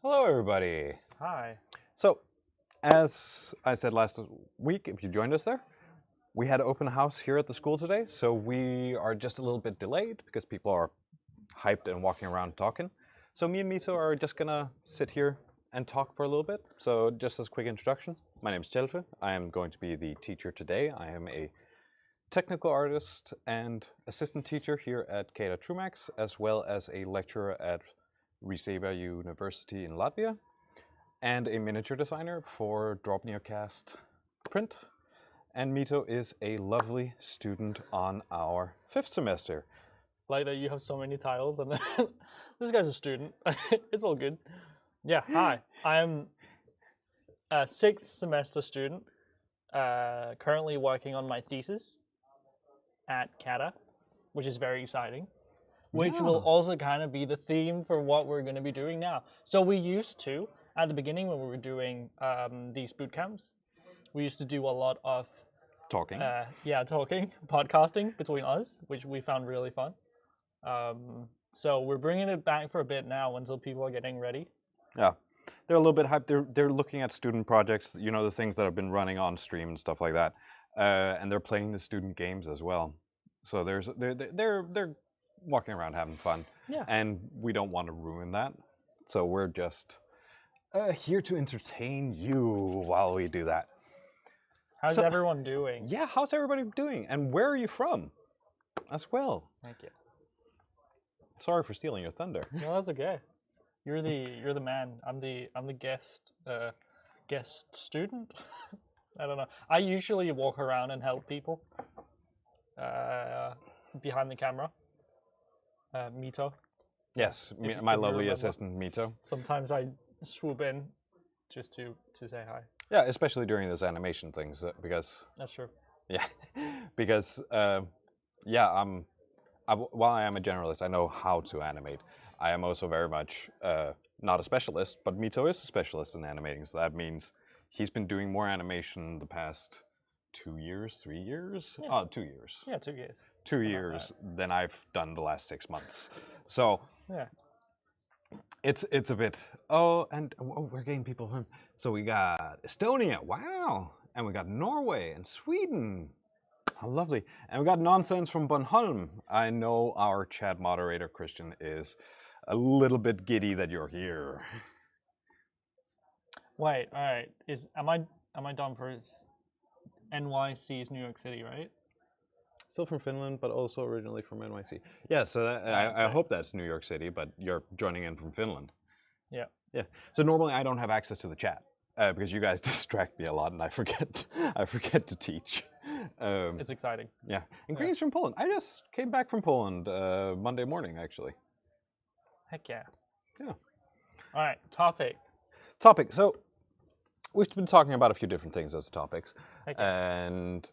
Hello, everybody. Hi. So, as I said last week, if you joined us there, we had open house here at the school today, so we are just a little bit delayed because people are hyped and walking around talking. So me and Mito are just gonna sit here and talk for a little bit. So just as a quick introduction, my name is Chelfe. I am going to be the teacher today. I am a technical artist and assistant teacher here at CADA Trumax, as well as a lecturer at Riseba University in Latvia, and a miniature designer for Drobniacast print. And Mito is a lovely student on our 5th semester. Like that you have so many titles and this guy's a student. It's all good. Yeah, hi. I'm a 6th semester student, currently working on my thesis at CADA, which is very exciting. Which will also kind of be the theme for what we're going to be doing now. So we used to, at the beginning when we were doing these boot camps, we used to do a lot of Talking. Talking, podcasting between us, which we found really fun. So we're bringing it back for a bit now until people are getting ready. Yeah, they're a little bit hyped. They're looking at student projects, you know, the things that have been running on stream and stuff like that, and they're playing the student games as well. So they're walking around having fun, and we don't want to ruin that. So we're just here to entertain you while we do that. How's everyone doing? Yeah, how's everybody doing? And where are you from as well? Thank you. Sorry for stealing your thunder. No, that's okay. You're the man. I'm the guest student. I don't know. I usually walk around and help people behind the camera. Mito. Yes, my lovely assistant Mito. Sometimes I swoop in just to say hi. Yeah, especially during those animation things because. That's true. Yeah, because while I am a generalist, I know how to animate. I am also very much not a specialist, but Mito is a specialist in animating, so that means he's been doing more animation the past 2 years, 3 years? Yeah. Oh, 2 years. Yeah, 2 years. 2 years than I've done the last 6 months. So yeah, it's a bit. Oh, and we're getting people from. So we got Estonia, wow, and we got Norway and Sweden. How lovely. And we got nonsense from Bornholm. I know our chat moderator Christian is a little bit giddy that you're here. Wait, all right. Am I done for his NYC is New York City, right? Still from Finland, but also originally from NYC. Yeah, so I hope that's New York City, but you're joining in from Finland. Yeah. Yeah. So normally I don't have access to the chat because you guys distract me a lot, and I forget to teach. It's exciting. Yeah. And Green's from Poland. I just came back from Poland Monday morning, actually. Heck yeah. Yeah. All right. Topic. So we've been talking about a few different things as topics, and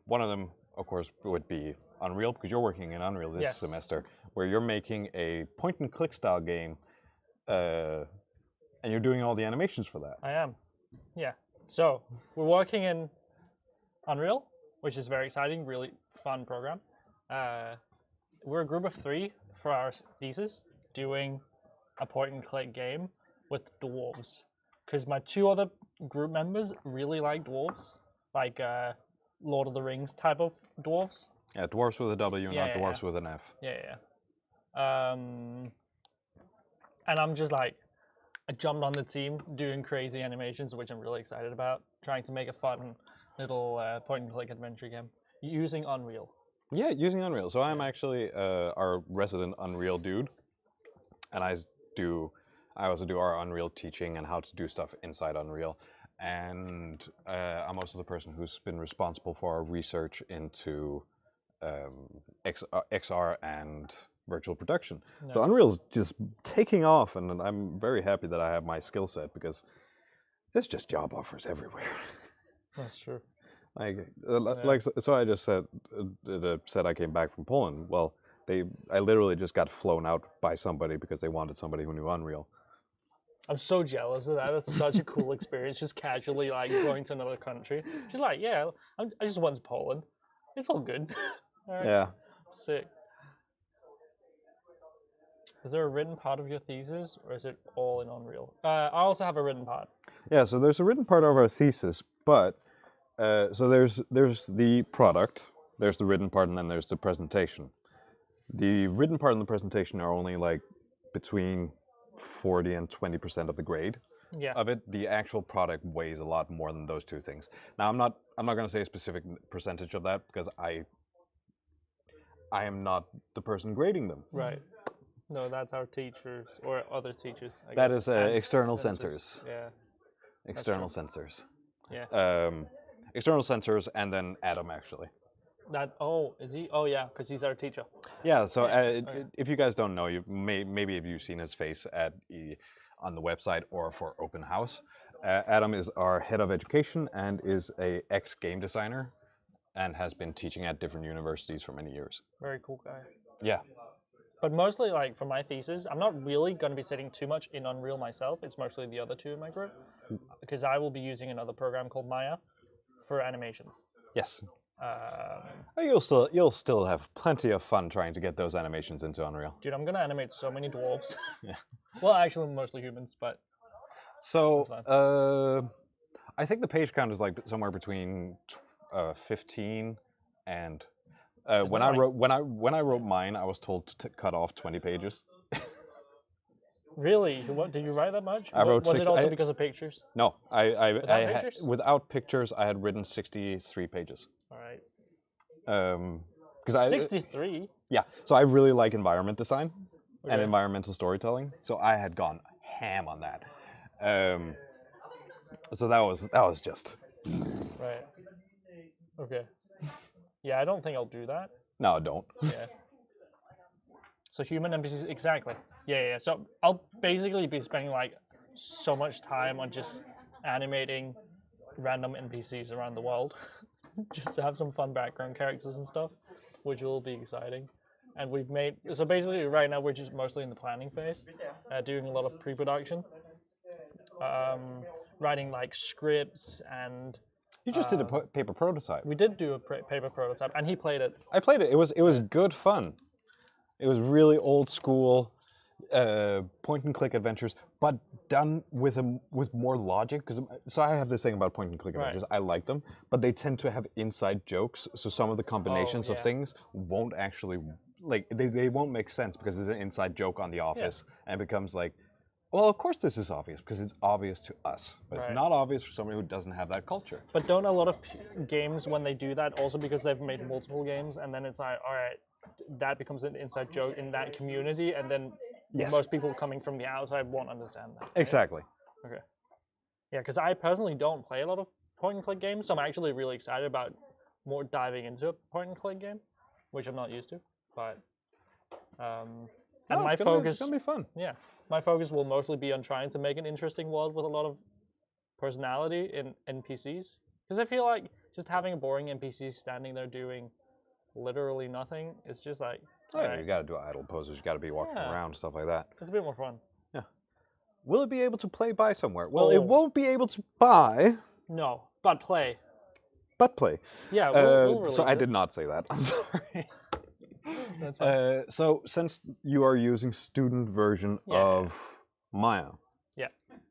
one of them, of course, would be Unreal, because you're working in Unreal this semester, where you're making a point-and-click style game, and you're doing all the animations for that. I am. Yeah. So we're working in Unreal, which is very exciting, really fun program. We're a group of 3 for our thesis, doing a point-and-click game with dwarves. Because my 2 other group members really like dwarves, like Lord of the Rings type of dwarves. Yeah, dwarves with a W, not dwarves with an F. Yeah. And I'm just like, I jumped on the team doing crazy animations, which I'm really excited about. Trying to make a fun little point-and-click adventure game using Unreal. Yeah, using Unreal. So I'm actually our resident Unreal dude, and I also do our Unreal teaching and how to do stuff inside Unreal. And I'm also the person who's been responsible for our research into XR and virtual production. No. So Unreal's just taking off, and I'm very happy that I have my skill set because there's just job offers everywhere. That's true. So I just said I came back from Poland. Well, I literally just got flown out by somebody because they wanted somebody who knew Unreal. I'm so jealous of that. That's such a cool experience, just casually like going to another country. Just like, yeah, I just went to Poland. It's all good. All right. Yeah. Sick. Is there a written part of your thesis, or is it all in Unreal? I also have a written part. Yeah. So there's a written part of our thesis, but so there's the product, there's the written part, and then there's the presentation. The written part and the presentation are only like between 40 and 20% of the grade of it. The actual product weighs a lot more than those two things. Now I'm not going to say a specific percentage of that because I am not the person grading them. Right. No, that's our teachers or other teachers. That is external censors. Yeah. External censors. Yeah. External censors, and then Adam actually. Is he? Oh yeah, because he's our teacher. Yeah. So if you guys don't know, maybe if you've seen his face on the website or for open house, Adam is our head of education and is a ex-game designer, and has been teaching at different universities for many years. Very cool guy. Yeah. But mostly, like for my thesis, I'm not really going to be sitting too much in Unreal myself. It's mostly the other two in my group, because I will be using another program called Maya for animations. Yes. You'll still have plenty of fun trying to get those animations into Unreal. Dude, I'm gonna animate so many dwarves. Yeah. Well, actually, mostly humans, but. So I think the page count is like somewhere between 15 and. When I wrote mine, I was told to cut off 20 pages. Really? What did you write that much? Was it also because of pictures? No, Pictures? Without pictures, I had written 63 pages. All right. Because 63. Yeah, so I really like environment design and environmental storytelling. So I had gone ham on that. So that was just. Right. Okay. Yeah, I don't think I'll do that. No, don't. Yeah. So human NPCs, exactly. Yeah. So I'll basically be spending like so much time on just animating random NPCs around the world, just to have some fun background characters and stuff, which will be exciting. And so basically right now we're just mostly in the planning phase, doing a lot of pre-production, writing like scripts and. You just did a paper prototype. We did do a paper prototype, and he played it. I played it. It was good fun. It was really old school, point and click adventures, but done with more logic. So I have this thing about point and click adventures. I like them, but they tend to have inside jokes. So some of the combinations of things won't actually they won't make sense because it's an inside joke on The Office, and it becomes like. Well, of course this is obvious because it's obvious to us, but it's not obvious for somebody who doesn't have that culture. But don't a lot of games, when they do that, also because they've made multiple games, and then it's like, all right, that becomes an inside joke in that community, and then most people coming from the outside won't understand that. Right? Exactly. Okay. Yeah, because I personally don't play a lot of point-and-click games, so I'm actually really excited about more diving into a point-and-click game, which I'm not used to. But and my focus it's gonna be fun. Yeah. My focus will mostly be on trying to make an interesting world with a lot of personality in NPCs. Because I feel like just having a boring NPC standing there doing literally nothing is just like... You gotta do idle poses, you gotta be walking around, stuff like that. It's a bit more fun. Yeah. Will it be able to play by somewhere? Well, it won't be able to buy. No, but play. But play. Yeah, we'll so I did not say that. I'm sorry. That's fine. So since you are using student version of Maya,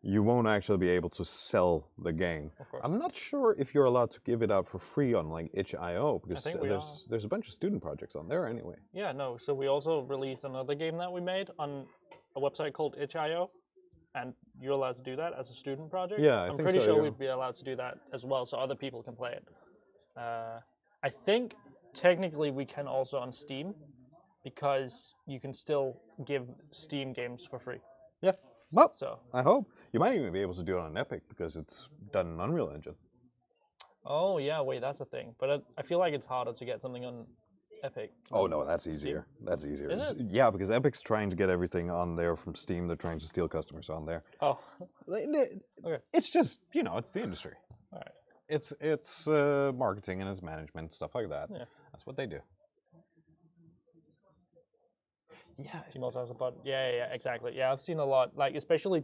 you won't actually be able to sell the game. Of course. I'm not sure if you're allowed to give it out for free on like itch.io because there's a bunch of student projects on there anyway. Yeah, no. So we also released another game that we made on a website called itch.io. and you're allowed to do that as a student project. Yeah, I I'm think pretty so, sure yeah. we'd be allowed to do that as well, so other people can play it. I think technically we can also on Steam, because you can still give Steam games for free. Yeah. Well, So, I hope. You might even be able to do it on Epic because it's done in Unreal Engine. oh yeah, wait, that's a thing. But I feel like it's harder to get something on Epic. Oh than no, that's Steam. easier. That's easier. Is it? Yeah, because Epic's trying to get everything on there from Steam. They're trying to steal customers on there. Oh, okay. It's just, you know, it's the industry. All right. It's marketing and it's management, stuff like that. Yeah. That's what they do. Yeah. Steam also has a button. Yeah, exactly. Yeah, I've seen a lot. Like, especially,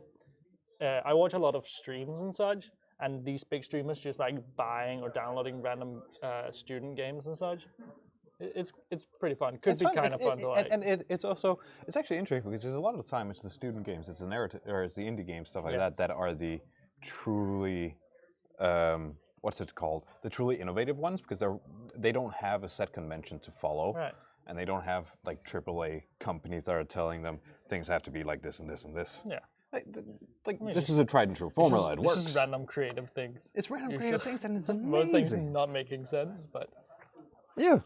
I watch a lot of streams and such, and these big streamers just like buying or downloading random student games and such. It's pretty fun. Could be kind of fun to like. And it's also, it's actually interesting because a lot of the time it's the student games, it's the narrative, or it's the indie games, stuff like that are the truly, what's it called? The truly innovative ones, because they don't have a set convention to follow. Right. And they don't have like AAA companies that are telling them things have to be like this and this and this. Yeah. Like this is a tried and true formula. It works. This is random creative things. It's random creative things, and it's amazing. Most things not making sense, but yeah.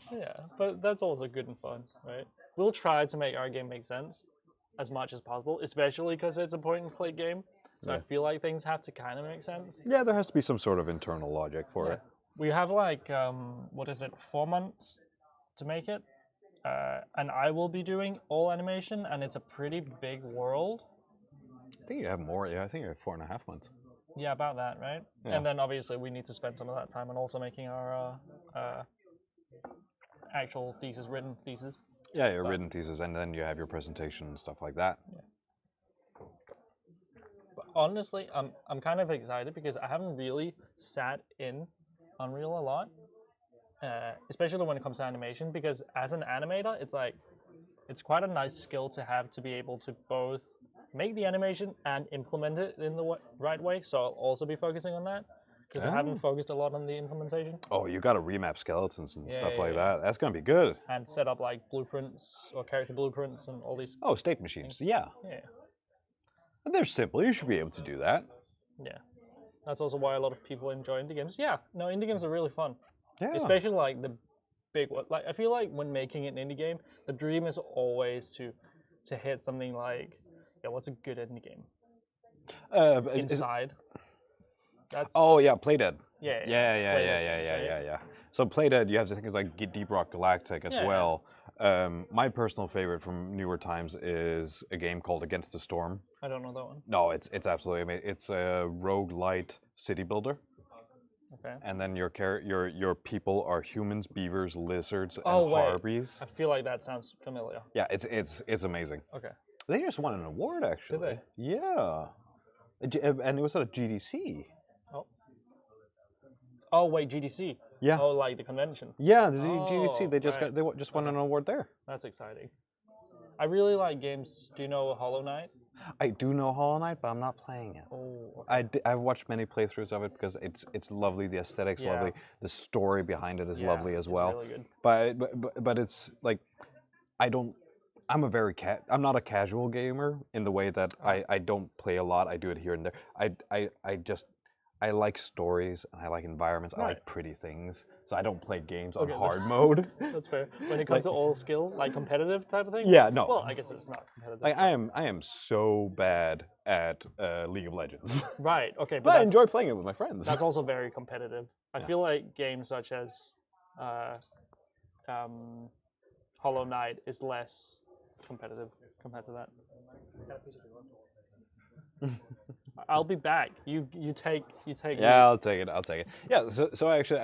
But that's also good and fun, right? We'll try to make our game make sense as much as possible, especially because it's a point-and-click game. So I feel like things have to kind of make sense. Yeah, there has to be some sort of internal logic for it. We have like 4 months to make it, and I will be doing all animation, and it's a pretty big world. I think you have more. Yeah, I think you have 4.5 months. Yeah, about that, right? Yeah. And then obviously we need to spend some of that time and also making our actual written thesis. Yeah, your written thesis, and then you have your presentation and stuff like that. Yeah. But honestly, I'm kind of excited because I haven't really sat in Unreal a lot, especially when it comes to animation. Because as an animator, it's quite a nice skill to have to be able to both make the animation and implement it in the right way. So I'll also be focusing on that because I haven't focused a lot on the implementation. Oh, you got to remap skeletons and stuff like that. That's gonna be good. And set up like blueprints or character blueprints and all these. Oh, state machines. Yeah. Yeah. And they're simple. You should be able to do that. Yeah. That's also why a lot of people enjoy indie games. Yeah. No, indie games are really fun. Yeah. Especially like the big one. Like I feel like when making an indie game, the dream is always to hit something like, what's a good indie game? Inside. That's oh yeah, Playdead. Yeah. Yeah. So Playdead, you have things like Deep Rock Galactic as well. My personal favorite from newer times is a game called Against the Storm. I don't know that one. No, it's absolutely amazing. It's a roguelite city builder. Okay. And then your people are humans, beavers, lizards, and Oh, wait. harpies. I feel like that sounds familiar. Yeah, it's amazing. Okay. They just won an award, actually. Did they? Yeah. And it was at a GDC. Oh wait, GDC. Yeah. Oh, like the convention. Yeah, the GDC. They just right. just won an award there. That's exciting. I really like games. Do you know Hollow Knight? I do know Hollow Knight, but I'm not playing it. Oh. Okay. I've watched many playthroughs of it because it's lovely. The aesthetic's lovely. The story behind it is lovely as well. It's really good. But it's like I'm a very I'm not a casual gamer in the way that I don't play a lot. I do it here and there. I like stories and I like environments. I like pretty things. So I don't play games on hard mode. That's fair. When it comes to all skill, like competitive type of thing? Yeah, no. Well, I guess it's not competitive. Like I am so bad at League of Legends. Right, okay. But I enjoy playing it with my friends. That's also very competitive. I feel like games such as Hollow Knight is less competitive compared to that. I'll be back. You take. Yeah, I'll take it. Yeah. So actually,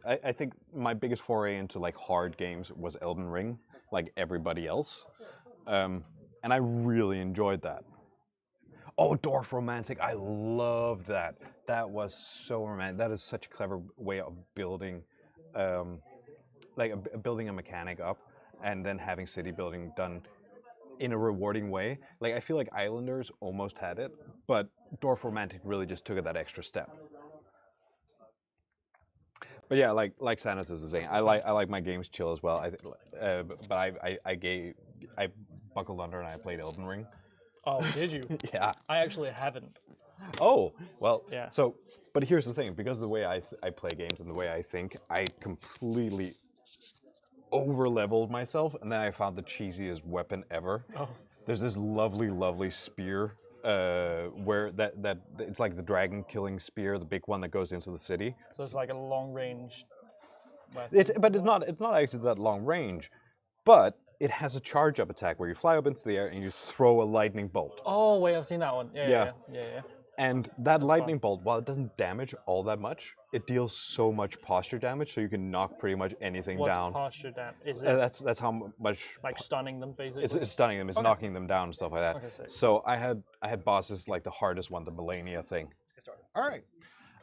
I think my biggest foray into like hard games was Elden Ring, like everybody else, and I really enjoyed that. Oh, Dwarf Romantic! I loved that. That was so romantic. That is such a clever way of building, building a mechanic up, and then having city building done in a rewarding way. Like I feel like Islanders almost had it, but Dwarf Romantic really just took it that extra step. But yeah, like Sanus is saying, I like my games chill as well. But I buckled under and I played Elden Ring. Oh, did you? Yeah. I actually haven't. Oh, well, Yeah. so, but here's the thing, because of the way I play games and the way I think, I completely over-leveled myself, and then I found the cheesiest weapon ever. Oh. There's this lovely, lovely spear, where that it's like the dragon killing spear, the big one that goes into the city. So it's like a long range weapon. But it's not actually that long range, but it has a charge up attack where you fly up into the air and you throw a lightning bolt. Oh wait, I've seen that one. Yeah. And that lightning bolt, while it doesn't damage all that much, it deals so much posture damage, so you can knock pretty much anything What's down. posture damage? Is it That's how much. like stunning them basically? It's stunning them. It's Okay. knocking them down and stuff like that. Okay, sick. So I had bosses like the hardest one, the Melania thing. All right.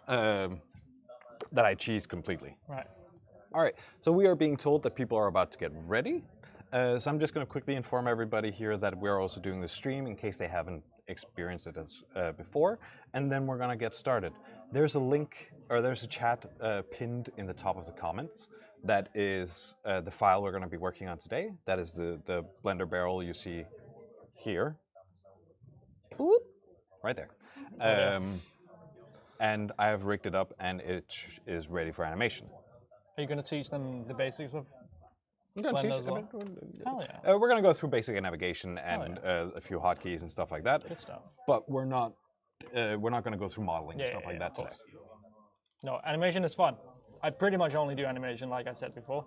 That I cheesed completely. Right. All right. So we are being told that people are about to get ready. So I'm just going to quickly inform everybody here that we're also doing the stream in case they haven't experienced it as before, and then we're going to get started. There's a link, or there's a chat pinned in the top of the comments. That is the file we're going to be working on today. That is the blender barrel you see here. Boop, right there. yeah. And I have rigged it up, and it is ready for animation. Are you going to teach them the basics of I'm gonna Blender teach- as well? Hell yeah. We're going to go through basic navigation and a few hotkeys and stuff like that. Good stuff. But we're not going to go through modeling and stuff like that of today. course. No, animation is fun. I pretty much only do animation, like I said before,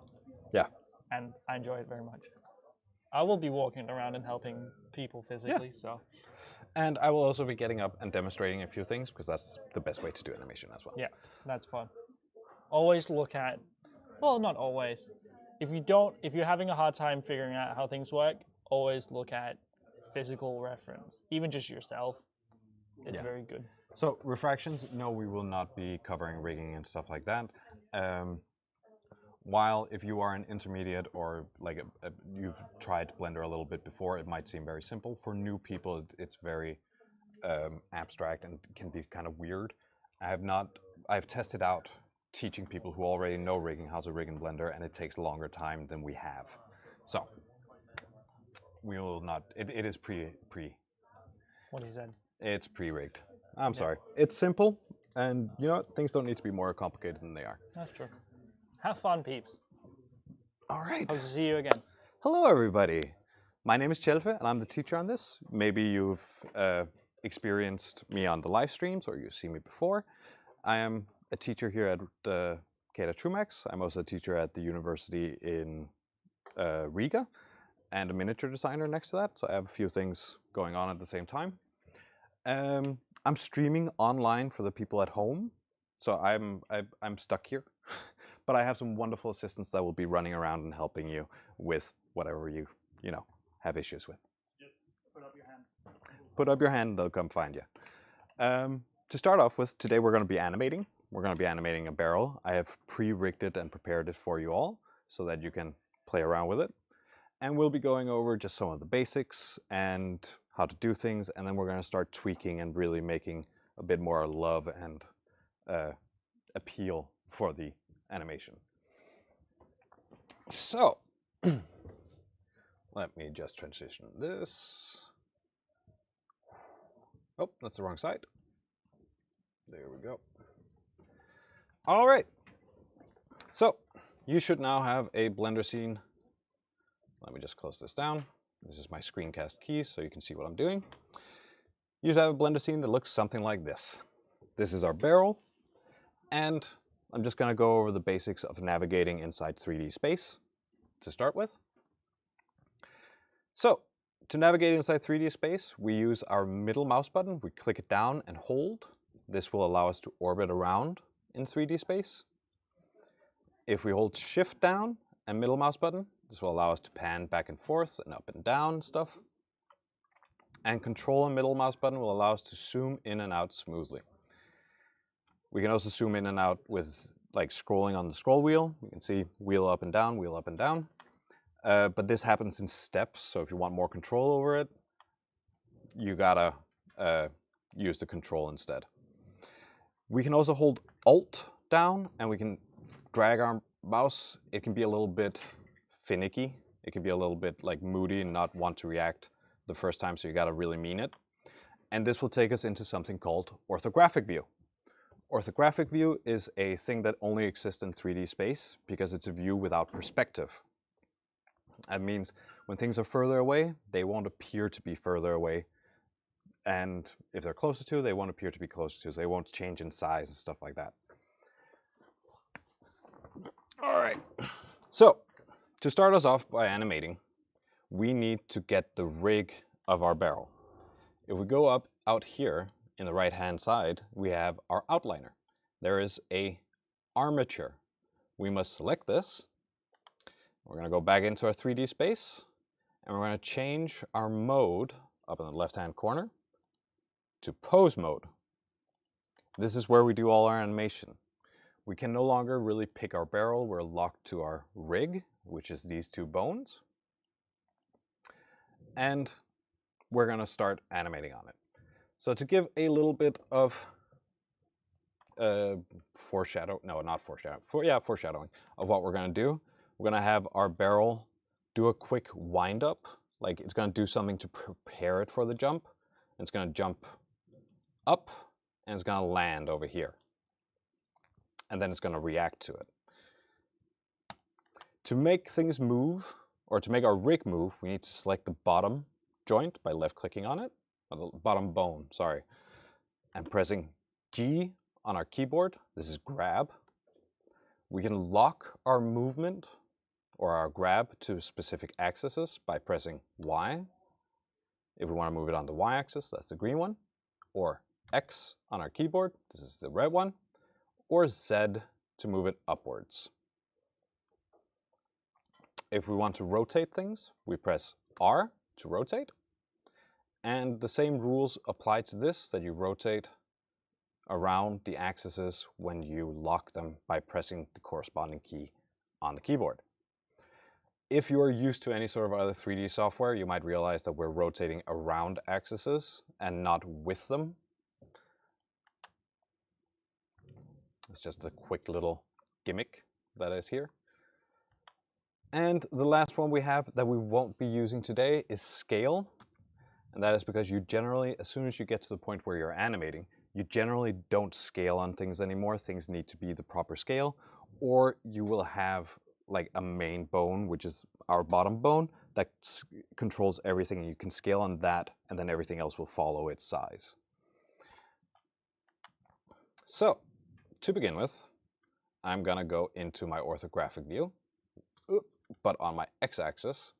Yeah. and I enjoy it very much. I will be walking around and helping people physically, so And I will also be getting up and demonstrating a few things because that's the best way to do animation as well. yeah, that's fun. Always look at, well, not always. If you're having a hard time figuring out how things work, always look at physical reference, even just yourself. It's Yeah. very good. So refractions, no, we will not be covering rigging and stuff like that. While if you are an intermediate or like you've tried Blender a little bit before, it might seem very simple. For new people, it's very abstract and can be kind of weird. I've tested out teaching people who already know rigging how to rig in Blender, and it takes longer time than we have. So we will not. It is pre. What he said. It's pre-rigged. I'm sorry. It's simple, and you know what? Things don't need to be more complicated than they are. That's true. Have fun, peeps. All right. Hope to see you again. Hello, everybody. My name is Chelfe, and I'm the teacher on this. Maybe you've experienced me on the live streams, or you've seen me before. I am a teacher here at the CADA Trumax. I'm also a teacher at the university in Riga, and a miniature designer next to that. So I have a few things going on at the same time. I'm streaming online for the people at home, so I'm stuck here. But I have some wonderful assistants that will be running around and helping you with whatever you have issues with. Just put up your hand. Put up your hand, they'll come find you. To start off with, today we're going to be animating. We're going to be animating a barrel. I have pre-rigged it and prepared it for you all so that you can play around with it. And we'll be going over just some of the basics and how to do things, and then we're going to start tweaking and really making a bit more love and appeal for the animation. So, let me just transition this. Oh, that's the wrong side. There we go. All right. So, you should now have a Blender scene. Let me just close this down. This is my screencast keys so you can see what I'm doing. You should have a Blender scene that looks something like this. This is our barrel, and I'm just going to go over the basics of navigating inside 3D space to start with. So, to navigate inside 3D space, we use our middle mouse button. We click it down and hold. This will allow us to orbit around in 3D space. If we hold Shift down and middle mouse button, this will allow us to pan back and forth and up and down and stuff. And Control and middle mouse button will allow us to zoom in and out smoothly. We can also zoom in and out with like scrolling on the scroll wheel. You can see wheel up and down, wheel up and down. But this happens in steps, so if you want more control over it, you gotta use the control instead. We can also hold Alt down, and we can drag our mouse. It can be a little bit finicky. It can be a little bit like moody and not want to react the first time, so you gotta really mean it. And this will take us into something called orthographic view. Orthographic view is a thing that only exists in 3D space because it's a view without perspective. That means when things are further away, they won't appear to be further away. And if they're closer to, they won't appear to be closer to, so they won't change in size and stuff like that. All right, so to start us off by animating, we need to get the rig of our barrel. If we go up out here in the right-hand side, we have our outliner. There is a armature. We must select this. We're going to go back into our 3D space, and we're going to change our mode up in the left-hand corner to pose mode. This is where we do all our animation. We can no longer really pick our barrel. We're locked to our rig, which is these two bones. And we're going to start animating on it. So to give a little bit of foreshadowing of what we're going to do, we're going to have our barrel do a quick wind up. Like it's going to do something to prepare it for the jump. And it's going to jump up and it's going to land over here. And then it's going to react to it. To make things move, or to make our rig move, we need to select the bottom joint by left-clicking on it, or the bottom bone, sorry, and pressing G on our keyboard. This is grab. We can lock our movement or our grab to specific axes by pressing Y. If we want to move it on the Y-axis, that's the green one, or X on our keyboard, this is the red one, or Z to move it upwards. If we want to rotate things, we press R to rotate. And the same rules apply to this, that you rotate around the axes when you lock them by pressing the corresponding key on the keyboard. If you are used to any sort of other 3D software, you might realize that we're rotating around axes and not with them. It's just a quick little gimmick that is here. And the last one we have that we won't be using today is scale. And that is because you generally, as soon as you get to the point where you're animating, you generally don't scale on things anymore. Things need to be the proper scale, or you will have like a main bone, which is our bottom bone, that controls everything, and you can scale on that, and then everything else will follow its size. So, to begin with, I'm gonna go into my orthographic view, but on my x-axis.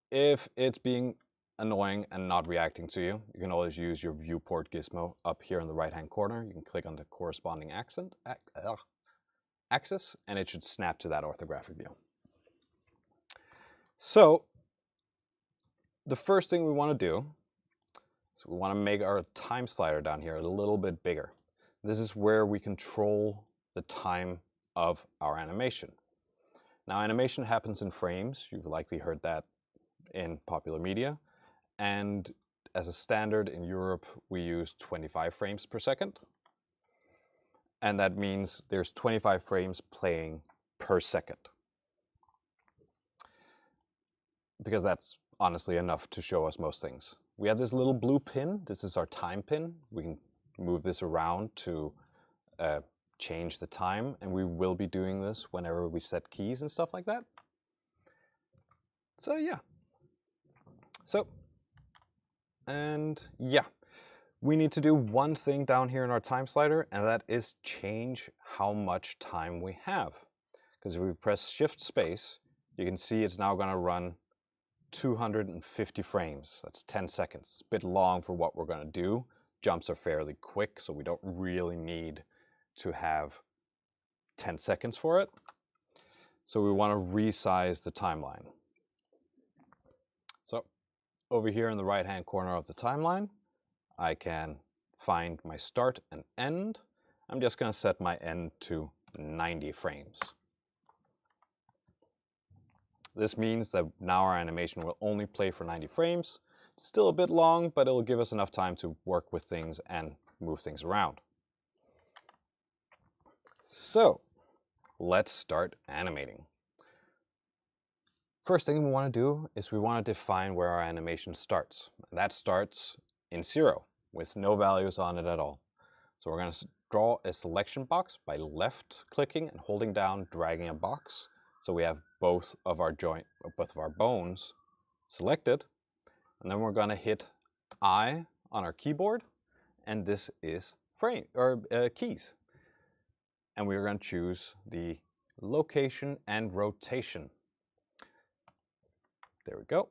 If it's being annoying and not reacting to you, you can always use your viewport gizmo up here in the right-hand corner. You can click on the corresponding axis, and it should snap to that orthographic view. So, the first thing we want to do is we want to make our time slider down here a little bit bigger. This is where we control the time of our animation. Now, animation happens in frames. You've likely heard that in popular media. And as a standard in Europe, we use 25 frames per second. And that means there's 25 frames playing per second. Because that's honestly enough to show us most things. We have this little blue pin. This is our time pin. We can move this around to change the time, and we will be doing this whenever we set keys and stuff like that. So yeah. We need to do one thing down here in our time slider, and that is change how much time we have. Because if we press Shift Space, you can see it's now going to run 250 frames. That's 10 seconds. It's a bit long for what we're going to do. Jumps are fairly quick, so we don't really need to have 10 seconds for it. So we want to resize the timeline. So over here in the right-hand corner of the timeline, I can find my start and end. I'm just going to set my end to 90 frames. This means that now our animation will only play for 90 frames. It's still a bit long, but it will give us enough time to work with things and move things around. So let's start animating. first thing we want to do is we want to define where our animation starts. And that starts in 0 with no values on it at all. So we're going to draw a selection box by left clicking and holding down, dragging a box. So we have both of our bones selected. And then we're going to hit I on our keyboard, and this is keys. And we're going to choose the location and rotation. There we go.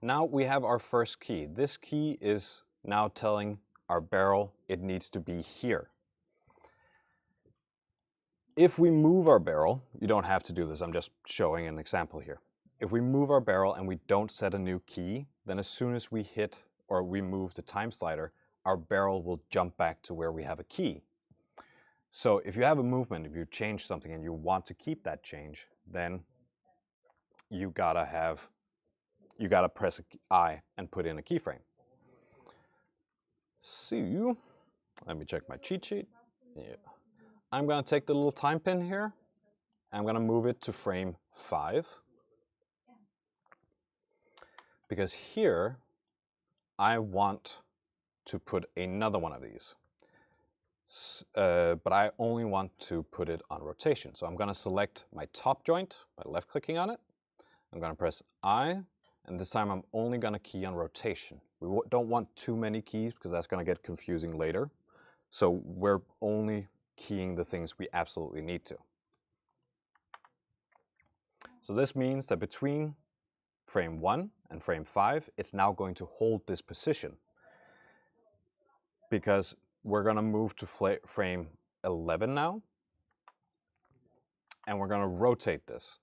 Now we have our first key. This key is now telling our barrel it needs to be here. If we move our barrel, you don't have to do this, I'm just showing an example here. If we move our barrel and we don't set a new key, then as soon as we hit or we move the time slider, our barrel will jump back to where we have a key. So if you have a movement, if you change something and you want to keep that change, then you gotta press I and put in a keyframe. So let me check my cheat sheet. Yeah. I'm gonna take the little time pin here. I'm gonna move it to frame 5. Because here I want to put another one of these. But I only want to put it on rotation. So I'm gonna select my top joint by left clicking on it. I'm gonna press I, and this time I'm only gonna key on rotation. We don't want too many keys because that's gonna get confusing later. So we're only keying the things we absolutely need to. So this means that between frame 1 and frame 5, it's now going to hold this position. Because we're gonna move to frame 11 now, and we're gonna rotate this.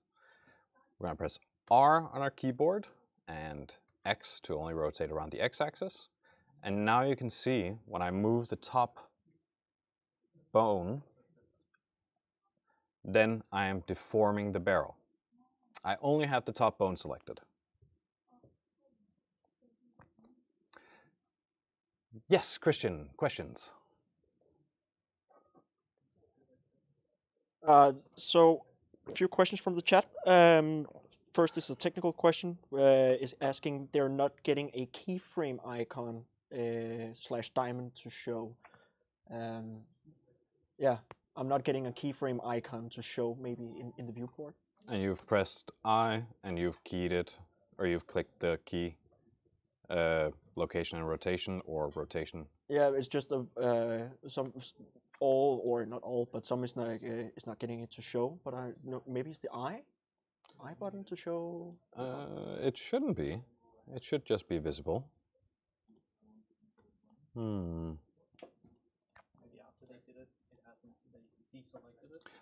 We're gonna press R on our keyboard and X to only rotate around the X-axis. And now you can see when I move the top bone, then I am deforming the barrel. I only have the top bone selected. Yes, Christian, questions? So a few questions from the chat. First is a technical question, is asking they're not getting a keyframe icon / diamond to show. Yeah, I'm not getting a keyframe icon to show maybe in the viewport. And you've pressed I and you've keyed it, or you've clicked the key location and rotation, or rotation. Yeah, it's just some all, or not all, but some is not getting it to show. But I no, maybe it's the I button to show. It shouldn't be. It should just be visible.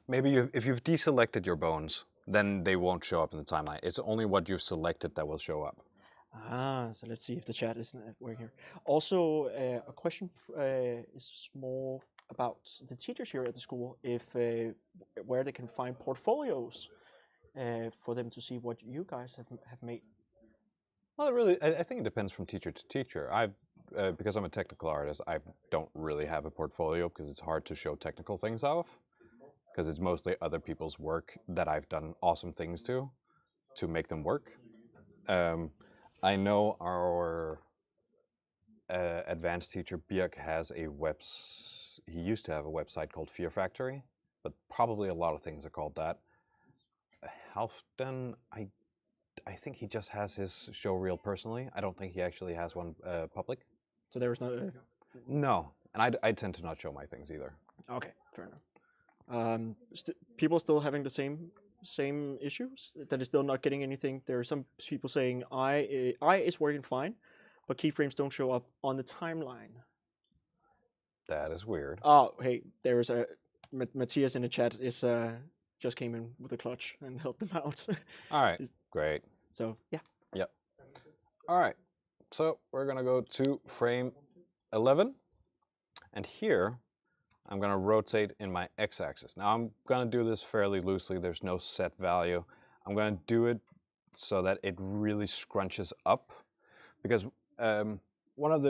Maybe if you've deselected your bones, then they won't show up in the timeline. It's only what you've selected that will show up. So let's see if the chat is working here. Also, a question is more about the teachers here at the school, if where they can find portfolios for them to see what you guys have made. Well, I think it depends from teacher to teacher. Because I'm a technical artist, I don't really have a portfolio because it's hard to show technical things off. Because it's mostly other people's work that I've done awesome things to make them work. I know our advanced teacher Birk has he used to have a website called Fear Factory, but probably a lot of things are called that. Halfdan, I think he just has his show reel personally. I don't think he actually has one public. So there was no. No, and I tend to not show my things either. Okay, fair enough. People still having the same issues, that is still not getting anything. There are some people saying I is working fine, but keyframes don't show up on the timeline. That is weird. Oh, hey, there is a Matthias in the chat is just came in with a clutch and helped them out. All right, great. So yeah. Yep. All right, so we're gonna go to frame 11, and here I'm going to rotate in my x-axis. Now I'm going to do this fairly loosely. There's no set value. I'm going to do it so that it really scrunches up, because one of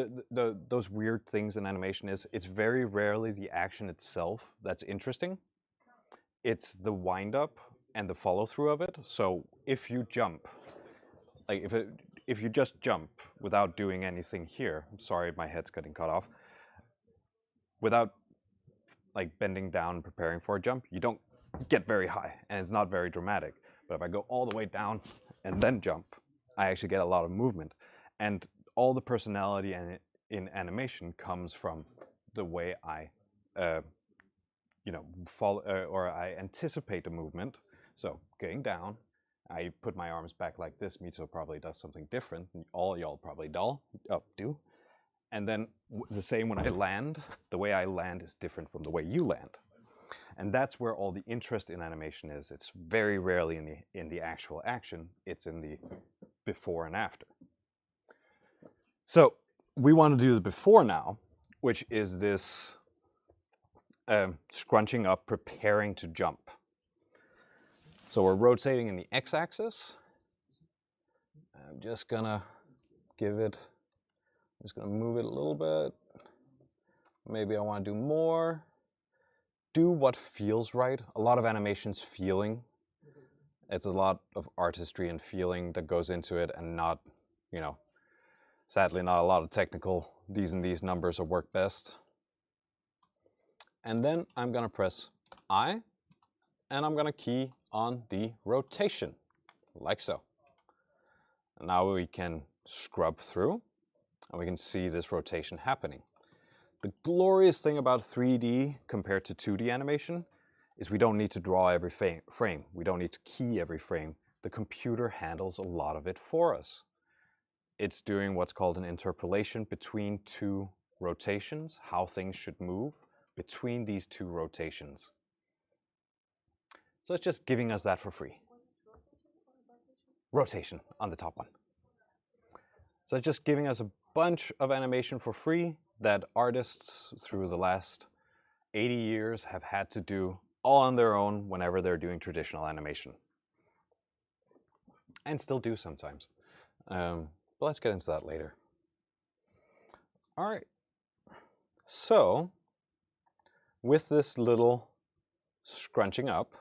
those weird things in animation is it's very rarely the action itself that's interesting. It's the wind up and the follow through of it. So if you jump, like if you just jump without doing anything here, I'm sorry, my head's getting cut off, without like bending down and preparing for a jump, you don't get very high, and it's not very dramatic. But if I go all the way down and then jump, I actually get a lot of movement. And all the personality in animation comes from the way I, follow or I anticipate the movement. So getting down, I put my arms back like this. Mito probably does something different. All y'all probably do. And then the same when I land. The way I land is different from the way you land. And that's where all the interest in animation is. It's very rarely in the actual action. It's in the before and after. So we want to do the before now, which is this scrunching up, preparing to jump. So we're rotating in the x-axis. I'm just gonna move it a little bit. Maybe I want to do more. Do what feels right. A lot of animation's feeling. It's a lot of artistry and feeling that goes into it, and not, sadly not a lot of technical, these and these numbers will work best. And then I'm gonna press I, and I'm gonna key on the rotation, like so. And now we can scrub through, and we can see this rotation happening. The glorious thing about 3D compared to 2D animation is we don't need to draw every frame. We don't need to key every frame. The computer handles a lot of it for us. It's doing what's called an interpolation between two rotations, how things should move between these two rotations. So it's just giving us that for free. Rotation on the top one. So it's just giving us a bunch of animation for free that artists through the last 80 years have had to do all on their own whenever they're doing traditional animation. And still do sometimes. But let's get into that later. All right. So with this little scrunching up,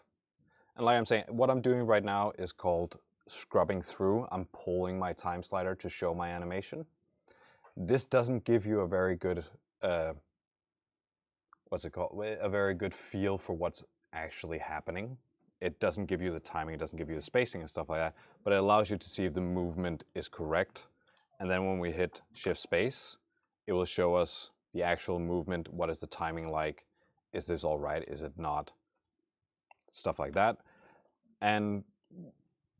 and like I'm saying, what I'm doing right now is called scrubbing through. I'm pulling my time slider to show my animation. This doesn't give you a very good, what's it called? A very good feel for what's actually happening. It doesn't give you the timing, it doesn't give you the spacing and stuff like that, but it allows you to see if the movement is correct. And then when we hit shift space, it will show us the actual movement. What is the timing like? Is this all right? Is it not? Stuff like that. And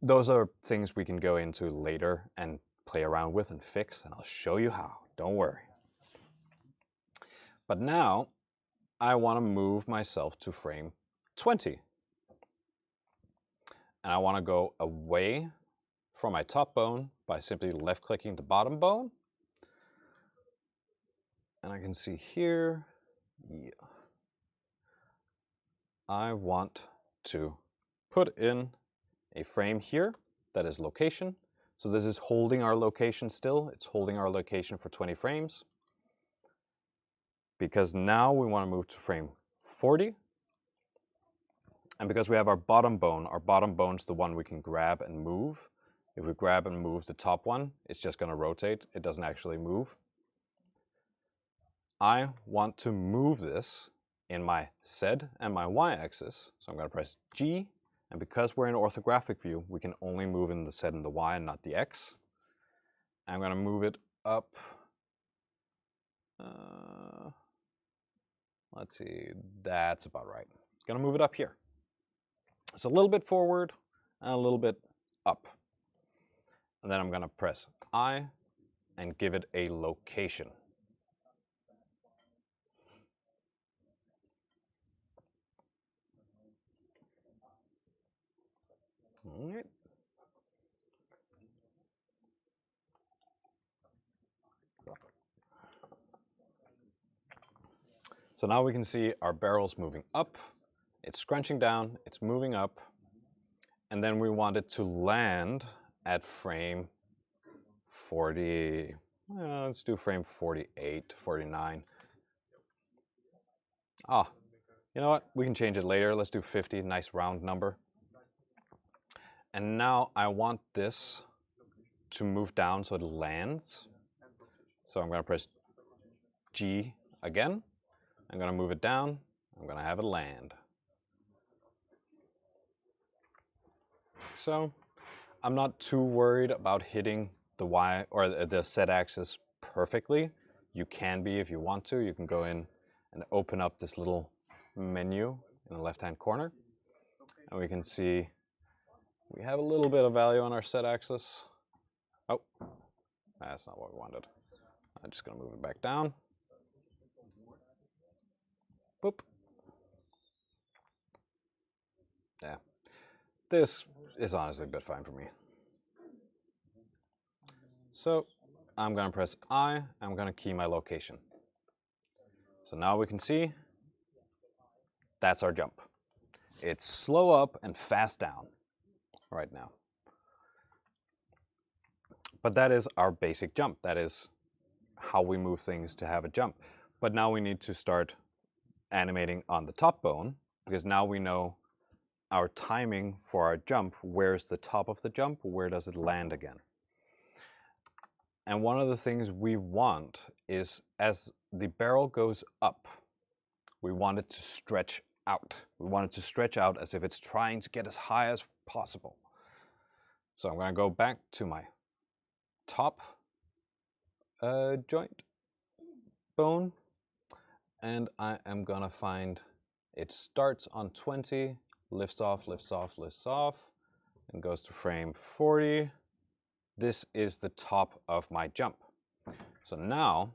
those are things we can go into later and play around with and fix, and I'll show you how. Don't worry. But now I want to move myself to frame 20. And I want to go away from my top bone by simply left-clicking the bottom bone. And I can see here, yeah, I want to put in a frame here that is location. So this is holding our location still. It's holding our location for 20 frames. Because now we want to move to frame 40. And because we have our bottom bone's the one we can grab and move. If we grab and move the top one, it's just going to rotate. It doesn't actually move. I want to move this in my Z and my Y axis. So I'm going to press G. And because we're in orthographic view, we can only move in the Z and the Y and not the X. I'm going to move it up. Let's see, that's about right. It's going to move it up here. So a little bit forward and a little bit up. And then I'm going to press I and give it a location. All right. So now we can see our barrel's moving up. It's scrunching down, it's moving up, and then we want it to land at frame 40, let's do frame 48, 49. You know what? We can change it later. Let's do 50, nice round number. And now I want this to move down so it lands. So I'm going to press G again. I'm going to move it down. I'm going to have it land. So I'm not too worried about hitting the Y or the Z axis perfectly. You can be if you want to. You can go in and open up this little menu in the left-hand corner. And we can see we have a little bit of value on our Z axis. Oh, that's not what we wanted. I'm just going to move it back down. Boop. Yeah. This is honestly a bit fine for me. So I'm going to press I. I'm going to key my location. So now we can see that's our jump. It's slow up and fast down right now. But that is our basic jump. That is how we move things to have a jump. But now we need to start animating on the top bone, because now we know our timing for our jump. Where's the top of the jump? Where does it land again? And one of the things we want is, as the barrel goes up, we want it to stretch out. We want it to stretch out as if it's trying to get as high as possible. So I'm going to go back to my top joint bone, and I am going to find it starts on 20, lifts off, lifts off, lifts off, and goes to frame 40. This is the top of my jump. So now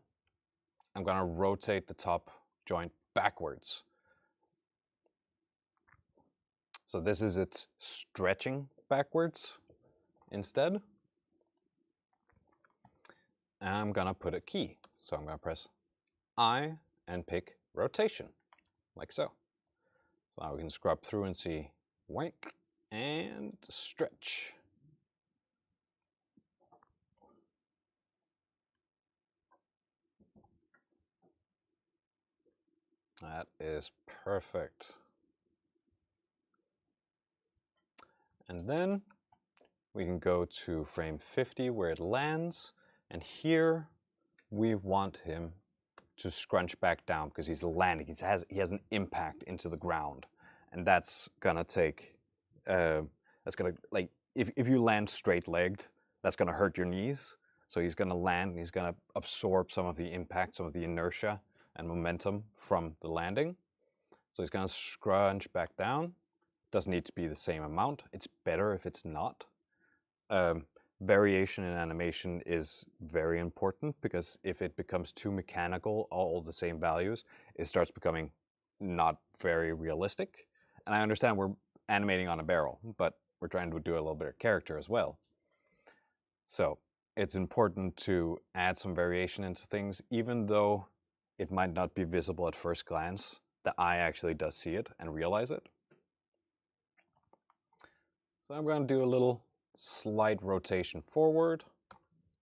I'm going to rotate the top joint backwards. So this is it stretching backwards instead. And I'm going to put a key. So I'm going to press I and pick rotation, like so. So now we can scrub through and see wank and stretch. That is perfect. And then we can go to frame 50 where it lands, and here we want him to scrunch back down because he's landing. He has an impact into the ground, and that's gonna take. That's gonna, like, if you land straight-legged, that's gonna hurt your knees. So he's gonna land and he's gonna absorb some of the impact, some of the inertia and momentum from the landing. So he's gonna scrunch back down. Doesn't need to be the same amount. It's better if it's not. Variation in animation is very important, because if it becomes too mechanical, all the same values, it starts becoming not very realistic. And I understand we're animating on a barrel, but we're trying to do a little bit of character as well. So it's important to add some variation into things, even though it might not be visible at first glance. The eye actually does see it and realize it. So I'm going to do a little slight rotation forward,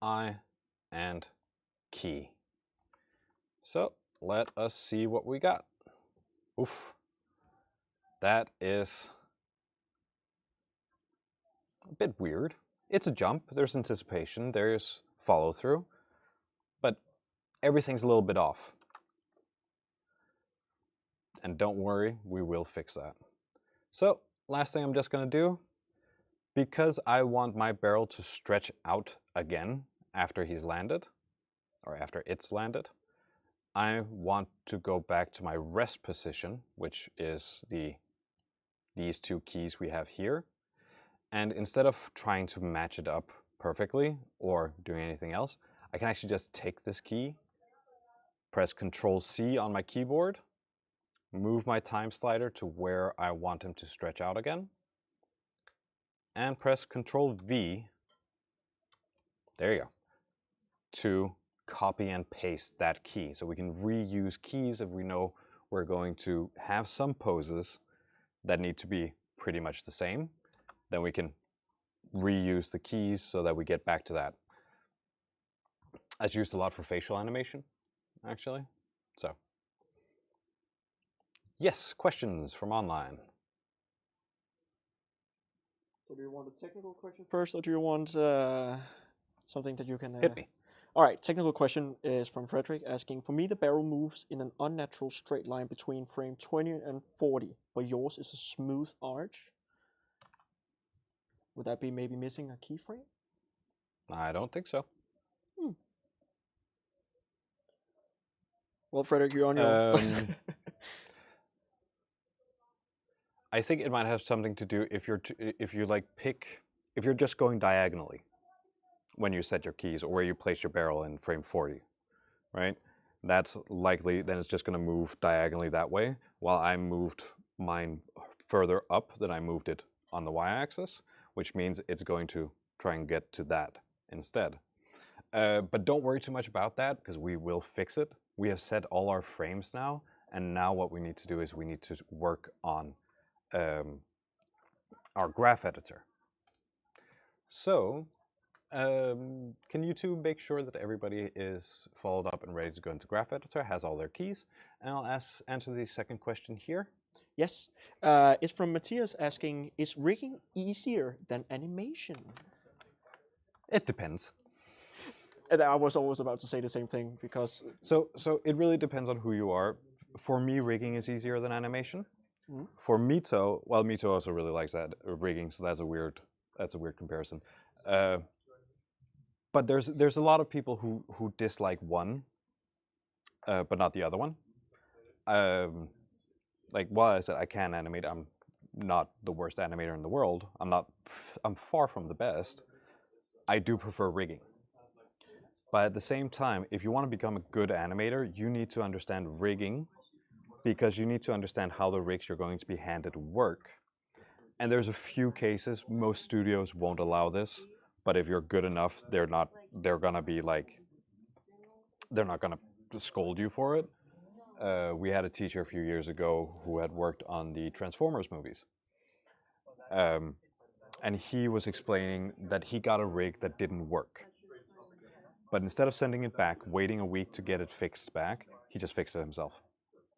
I, and key. So let us see what we got. Oof. That is a bit weird. It's a jump, there's anticipation, there's follow through, but everything's a little bit off. And don't worry, we will fix that. So last thing I'm just going to do, because I want my barrel to stretch out again after he's landed, or after it's landed, I want to go back to my rest position, which is these two keys we have here. And instead of trying to match it up perfectly or doing anything else, I can actually just take this key, press Ctrl-C on my keyboard, move my time slider to where I want him to stretch out again, and press Ctrl-V, there you go, to copy and paste that key. So we can reuse keys if we know we're going to have some poses that need to be pretty much the same. Then we can reuse the keys so that we get back to that. That's used a lot for facial animation, actually. So, yes, questions from online. So do you want a technical question first, or do you want something that you can... Hit me. All right, technical question is from Frederick asking, for me the barrel moves in an unnatural straight line between frame 20 and 40, but yours is a smooth arch. Would that be maybe missing a keyframe? I don't think so. Well, Frederick, you're on your... I think it might have something to do if you're just going diagonally when you set your keys or where you place your barrel in frame 40, right? That's likely, then it's just going to move diagonally that way, while I moved mine further up than I moved it on the y-axis, which means it's going to try and get to that instead. But don't worry too much about that, because we will fix it. We have set all our frames now, and now what we need to do is we need to work on our graph editor. So, can you two make sure that everybody is followed up and ready to go into graph editor, has all their keys? And I'll answer the second question here. Yes, it's from Matthias asking, is rigging easier than animation? It depends. And I was always about to say the same thing, because... So it really depends on who you are. For me, rigging is easier than animation. Mm. For Mito, well, Mito also really likes that rigging, so that's a weird comparison. But there's a lot of people who dislike one, but not the other one. Like while I said I can animate, I'm not the worst animator in the world. I'm far from the best. I do prefer rigging. But at the same time, if you want to become a good animator, you need to understand rigging, because you need to understand how the rigs you're going to be handed work. And there's a few cases, most studios won't allow this, but if you're good enough, they're not gonna scold you for it. We had a teacher a few years ago who had worked on the Transformers movies. And he was explaining that he got a rig that didn't work. But instead of sending it back, waiting a week to get it fixed back, he just fixed it himself.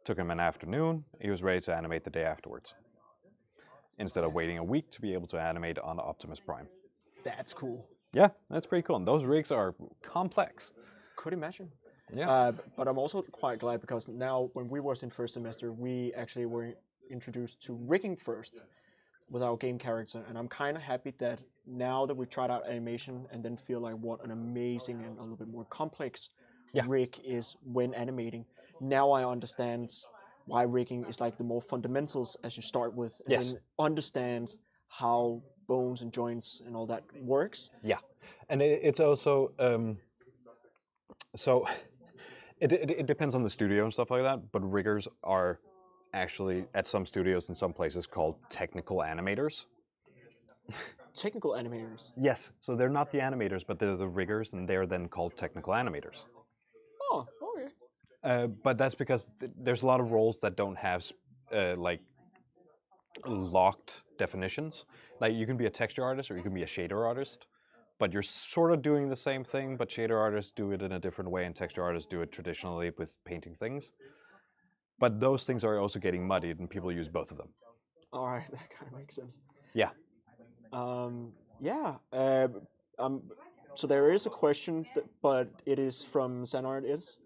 Took him an afternoon, he was ready to animate the day afterwards, instead of waiting a week to be able to animate on Optimus Prime. That's cool. Yeah, that's pretty cool. And those rigs are complex. Could imagine. Yeah. But I'm also quite glad, because now when we was in first semester, we actually were introduced to rigging first with our game character, and I'm kind of happy that now that we've tried out animation and then feel like what an amazing and a little bit more complex rig is when animating, now I understand why rigging is like the more fundamentals as you start with, and then understand how bones and joints and all that works. Yeah, and it's also so it depends on the studio and stuff like that, but riggers are actually at some studios in some places called technical animators. Technical animators? Yes, so they're not the animators, but they're the riggers, and they're then called technical animators. Oh, okay. But that's because there's a lot of roles that don't have like locked definitions. Like you can be a texture artist or you can be a shader artist, but you're sort of doing the same thing, but shader artists do it in a different way and texture artists do it traditionally with painting things. But those things are also getting muddied and people use both of them. All right, that kind of makes sense. Yeah. So there is a question, but it is from Zanard is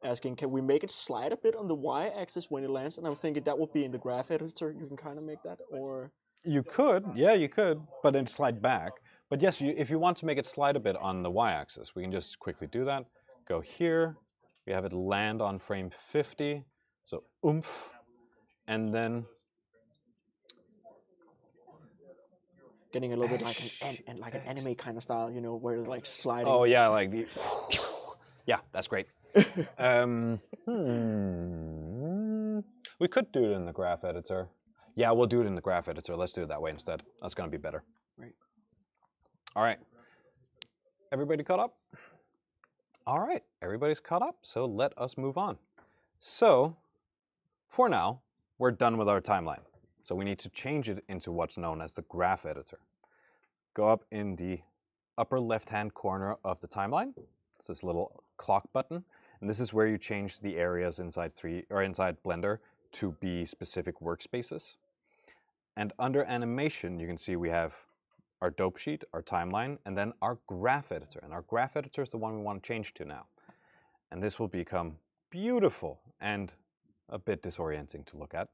asking, can we make it slide a bit on the y-axis when it lands? And I'm thinking that would be in the graph editor. You can kind of make that, or... You could, yeah, you could, but then slide back. But yes, if you want to make it slide a bit on the y-axis, we can just quickly do that. Go here, we have it land on frame 50, so oomph, and then... Getting a little bit like an anime kind of style, you know, where it's like sliding. Oh yeah, like the... Yeah, that's great. We could do it in the graph editor. Yeah, we'll do it in the graph editor. Let's do it that way instead. That's going to be better. Right. All right. Everybody caught up? All right, everybody's caught up, so let us move on. So, for now, we're done with our timeline. So we need to change it into what's known as the graph editor. Go up in the upper left-hand corner of the timeline. It's this little clock button, and this is where you change the areas inside Blender to be specific workspaces. And under animation, you can see we have our dope sheet, our timeline, and then our graph editor. And our graph editor is the one we want to change to now. And this will become beautiful and a bit disorienting to look at.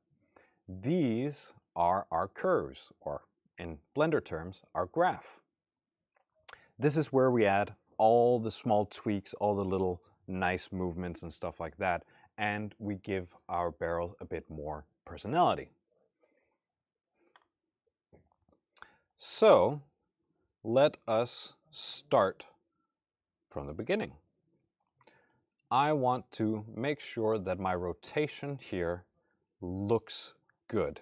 These are our curves, or in Blender terms, our graph. This is where we add all the small tweaks, all the little nice movements and stuff like that, and we give our barrel a bit more personality. So let us start from the beginning. I want to make sure that my rotation here looks good.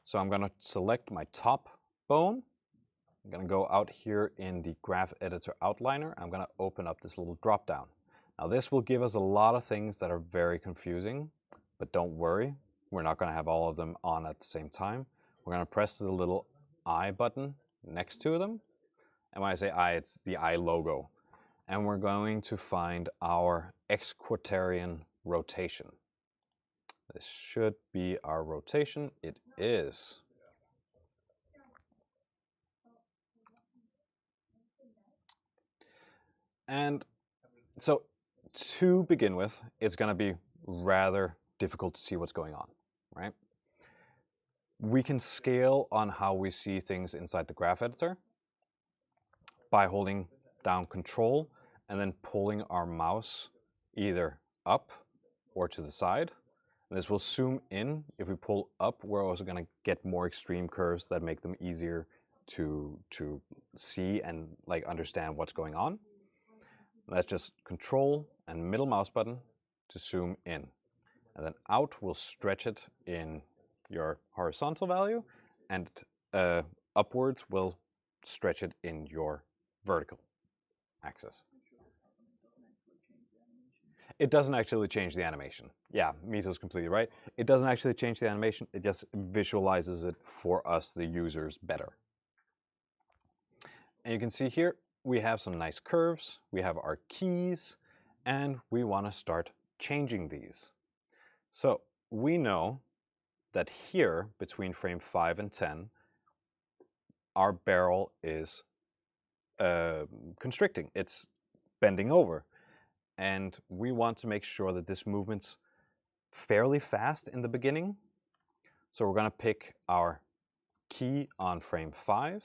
So I'm going to select my top bone. I'm going to go out here in the graph editor outliner. I'm going to open up this little drop down. Now this will give us a lot of things that are very confusing, but don't worry, we're not going to have all of them on at the same time. We're going to press the little I button next to them. And when I say I, it's the I logo. And we're going to find our ex-quaternion rotation. This should be our rotation. It is. And so to begin with, it's going to be rather difficult to see what's going on, right? We can scale on how we see things inside the graph editor by holding down Control and then pulling our mouse either up or to the side. And this will zoom in. If we pull up, we're also going to get more extreme curves that make them easier to see and like understand what's going on. That's just Control and middle mouse button to zoom in. And then out will stretch it in your horizontal value, and upwards will stretch it in your vertical axis. It doesn't actually change the animation. Yeah, Mito's completely right. It doesn't actually change the animation. It just visualizes it for us, the users, better. And you can see here, we have some nice curves. We have our keys, and we want to start changing these. So we know that here, between frame 5 and 10, our barrel is constricting. It's bending over. And we want to make sure that this movement's fairly fast in the beginning. So we're going to pick our key on frame 5.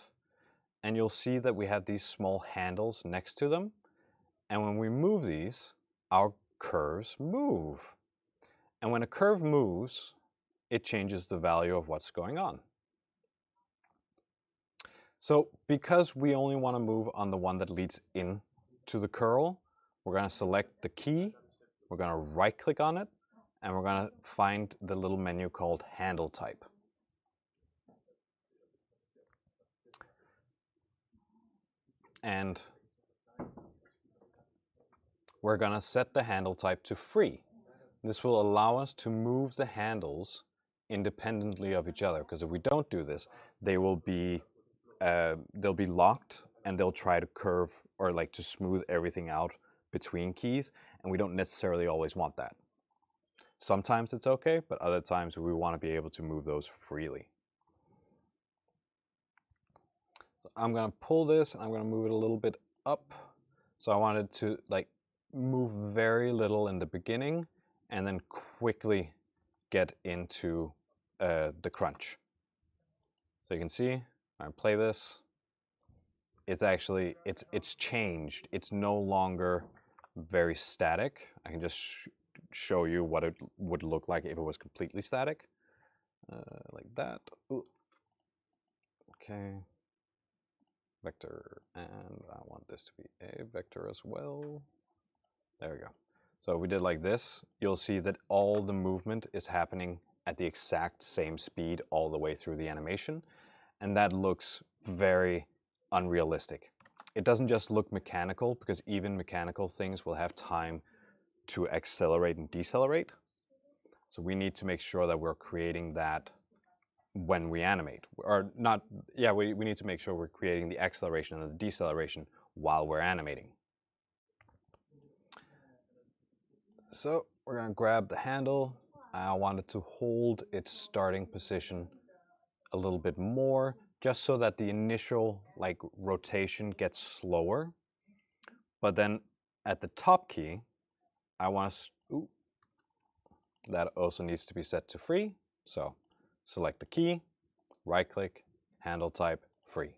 And you'll see that we have these small handles next to them. And when we move these, our curves move. And when a curve moves, it changes the value of what's going on. So because we only want to move on the one that leads in to the curl, we're going to select the key, we're going to right click on it, and we're going to find the little menu called handle type. And we're going to set the handle type to free. This will allow us to move the handles independently of each other, because if we don't do this, they will be they'll be locked and they'll try to curve or like to smooth everything out between keys, and we don't necessarily always want that. Sometimes it's okay, but other times we want to be able to move those freely. So I'm going to pull this and I'm going to move it a little bit up. So I wanted to like move very little in the beginning and then quickly get into the crunch. So you can see, I play this, it's actually, it's changed. It's no longer very static. I can just show you what it would look like if it was completely static. Like that. Ooh. Okay. Vector, and I want this to be a vector as well. There we go. So if we did like this, you'll see that all the movement is happening at the exact same speed all the way through the animation. And that looks very unrealistic. It doesn't just look mechanical, because even mechanical things will have time to accelerate and decelerate. So we need to make sure that we're creating that when we animate. Or not, yeah, we need to make sure we're creating the acceleration and the deceleration while we're animating. So we're going to grab the handle. I want it to hold its starting position a little bit more just so that the initial like rotation gets slower. But then at the top key, I want to, that also needs to be set to free. So select the key, right click, handle type, free.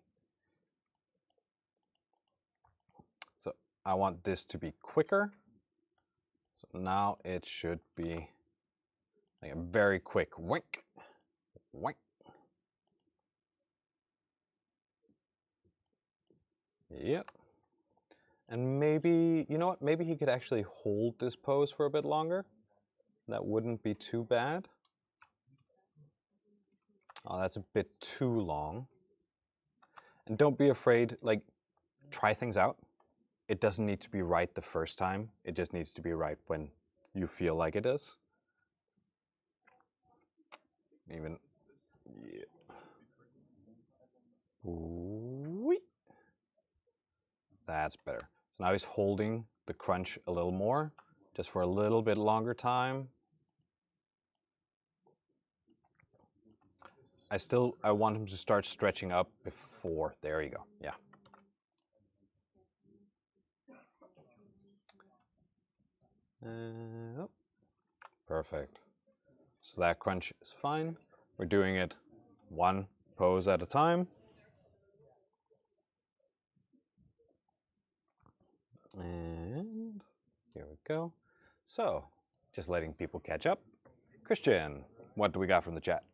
So I want this to be quicker. So now it should be like a very quick wink, wink. Yep. And maybe, you know what, maybe he could actually hold this pose for a bit longer. That wouldn't be too bad. Oh, that's a bit too long. And don't be afraid, like, try things out. It doesn't need to be right the first time. It just needs to be right when you feel like it is. Even, yeah. Whee! That's better. So now he's holding the crunch a little more, just for a little bit longer time. I want him to start stretching up before. There you go. Yeah. Oh, perfect. So that crunch is fine. We're doing it one pose at a time. And here we go. So, just letting people catch up. Christian, what do we got from the chat?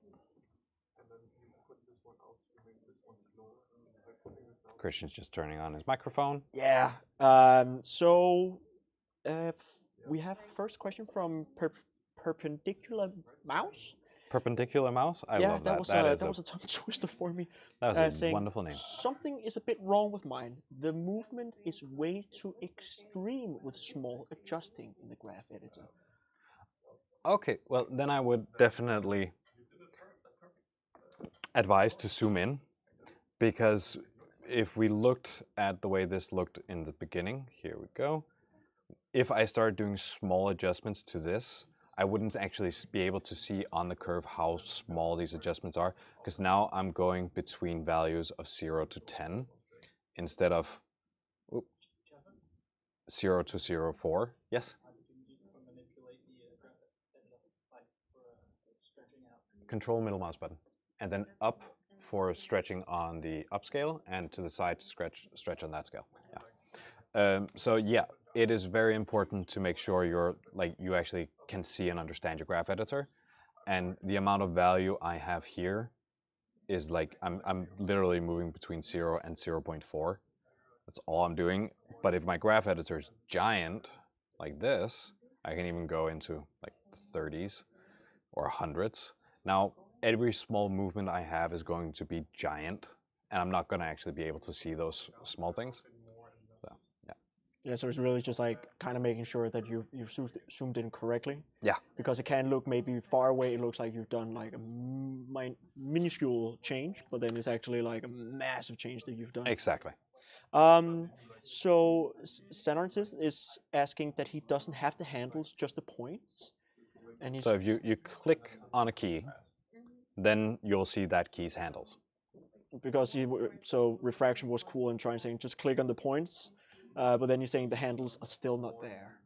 Christian's just turning on his microphone. Yeah. We have first question from Perpendicular Mouse. Perpendicular Mouse? I love that. That was a tongue twister for me. That was a saying, wonderful name. Something is a bit wrong with mine. The movement is way too extreme with small adjusting in the graph editor. Okay, well then I would definitely advise to zoom in, because if we looked at the way this looked in the beginning, here we go. If I start doing small adjustments to this, I wouldn't actually be able to see on the curve how small these adjustments are, because now I'm going between values of 0 to 10 instead of 0 to 0.4. Yes? Control middle mouse button, and then up for stretching on the upscale, and to the side to stretch on that scale. Yeah. So yeah, it is very important to make sure you actually can see and understand your graph editor, and the amount of value I have here is like I'm literally moving between 0 and 0.4. That's all I'm doing. But if my graph editor is giant like this, I can even go into like the 30s or hundreds. Now, every small movement I have is going to be giant, and I'm not going to actually be able to see those small things. So, yeah. Yeah, so it's really just like kind of making sure that you've zoomed in correctly. Yeah. Because it can look maybe far away, it looks like you've done like a minuscule change, but then it's actually like a massive change that you've done. Exactly. So Sanartis is asking that he doesn't have the handles, just the points. And he's, so if you click on a key, then you'll see that key's handles. Because so refraction was cool and trying saying just click on the points, but then you're saying the handles are still not there.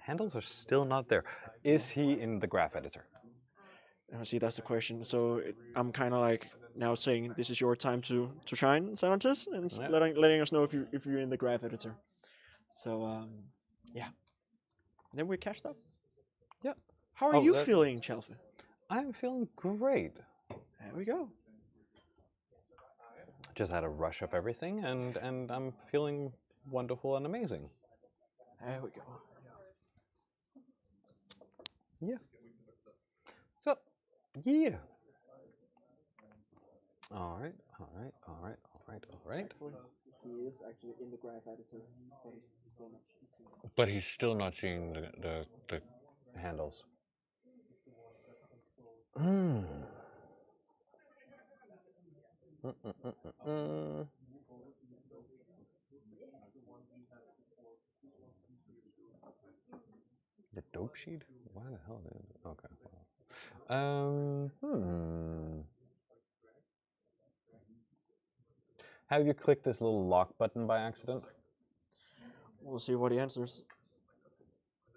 Handles are still not there. Is he in the graph editor? See, that's the question. So I'm kind of like now saying this is your time to shine, Sanartis, and letting us know if you're in the graph editor. So yeah. Then we're cashed up. Yeah. How are you feeling, Chelfe? I'm feeling great. There we go. Just had a rush of everything, and I'm feeling wonderful and amazing. There we go. Yeah. So, yeah. All right. He is actually in the graph editor, but he's still not cheating. But he's still not seeing the handles. The dope sheet? Why the hell is it? Okay. Have you clicked this little lock button by accident? We'll see what he answers.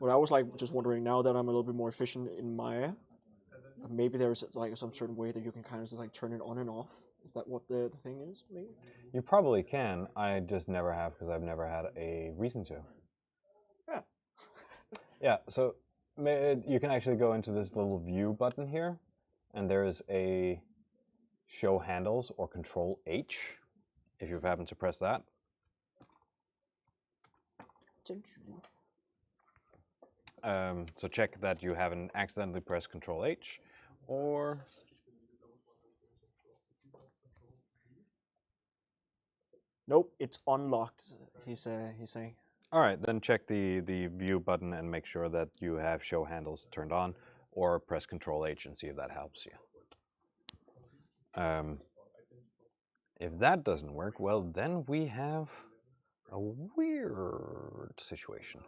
But I was like just wondering, now that I'm a little bit more efficient in Maya, maybe there's like some certain way that you can kind of just like turn it on and off. Is that what the thing is, maybe? You probably can. I just never have because I've never had a reason to. Yeah. Yeah, so you can actually go into this little view button here, and there is a show handles or control H, if you've happened to press that. Potentially. So check that you haven't accidentally pressed control H, or Nope, it's unlocked. He's saying. all right, then check the view button and make sure that you have show handles turned on, or press control H and see if that helps you. If that doesn't work, well, then we have a weird situation.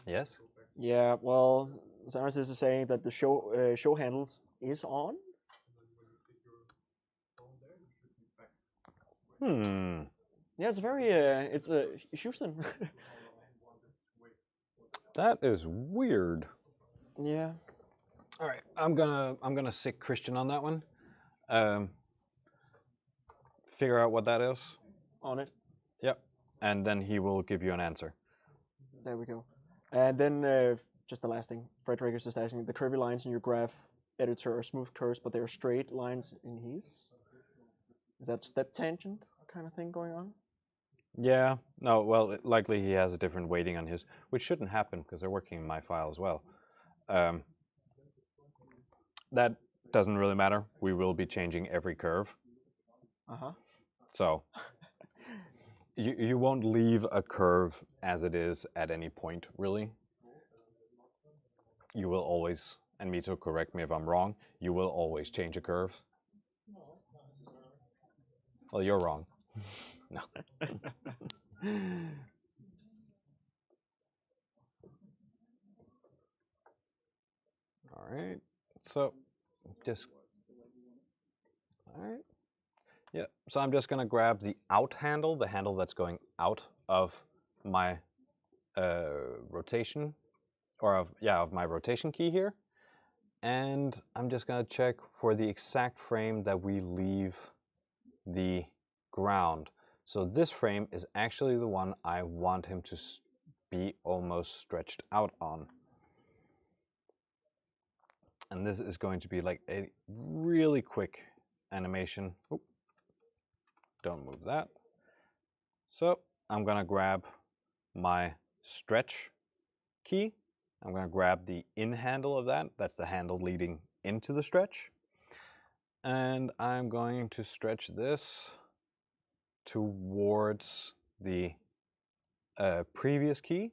Yes? Yeah, well, Cyrus is saying that the show handles is on. Yeah, it's very it's Houston. That is weird. Yeah. All right, I'm gonna sick Christian on that one. Figure out what that is. On it. Yep, and then he will give you an answer. There we go. And then just the last thing, Frederick is just asking, the curvy lines in your graph editor are smooth curves, but they're straight lines in his. Is that step tangent kind of thing going on? Yeah, no, well, likely he has a different weighting on his, which shouldn't happen because they're working in my file as well. That doesn't really matter. We will be changing every curve. So you won't leave a curve as it is at any point, really. You will always, and Mito, correct me if I'm wrong, you will always change a curve. Well, you're wrong. No. All right. So just, all right. Yeah. So I'm just gonna grab the out handle, the handle that's going out of my rotation, or of my rotation key here, and I'm just gonna check for the exact frame that we leave the ground. So this frame is actually the one I want him to be almost stretched out on. And this is going to be like a really quick animation. Oop. Don't move that. So I'm gonna grab my stretch key. I'm gonna grab the in handle of that. That's the handle leading into the stretch. And I'm going to stretch this towards the previous key.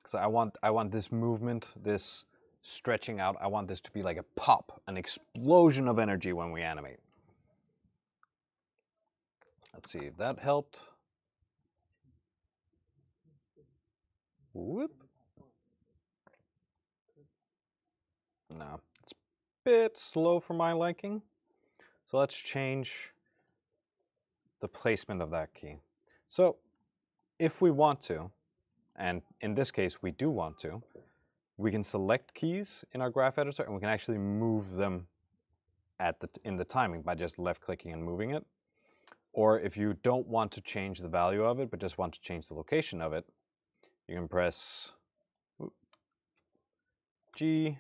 So I want this movement, this stretching out, I want this to be like a pop, an explosion of energy when we animate. Let's see if that helped. Whoop. No, it's a bit slow for my liking. So let's change the placement of that key. So if we want to, and in this case we do want to, we can select keys in our graph editor and we can actually move them in the timing by just left clicking and moving it. Or if you don't want to change the value of it but just want to change the location of it, you can press G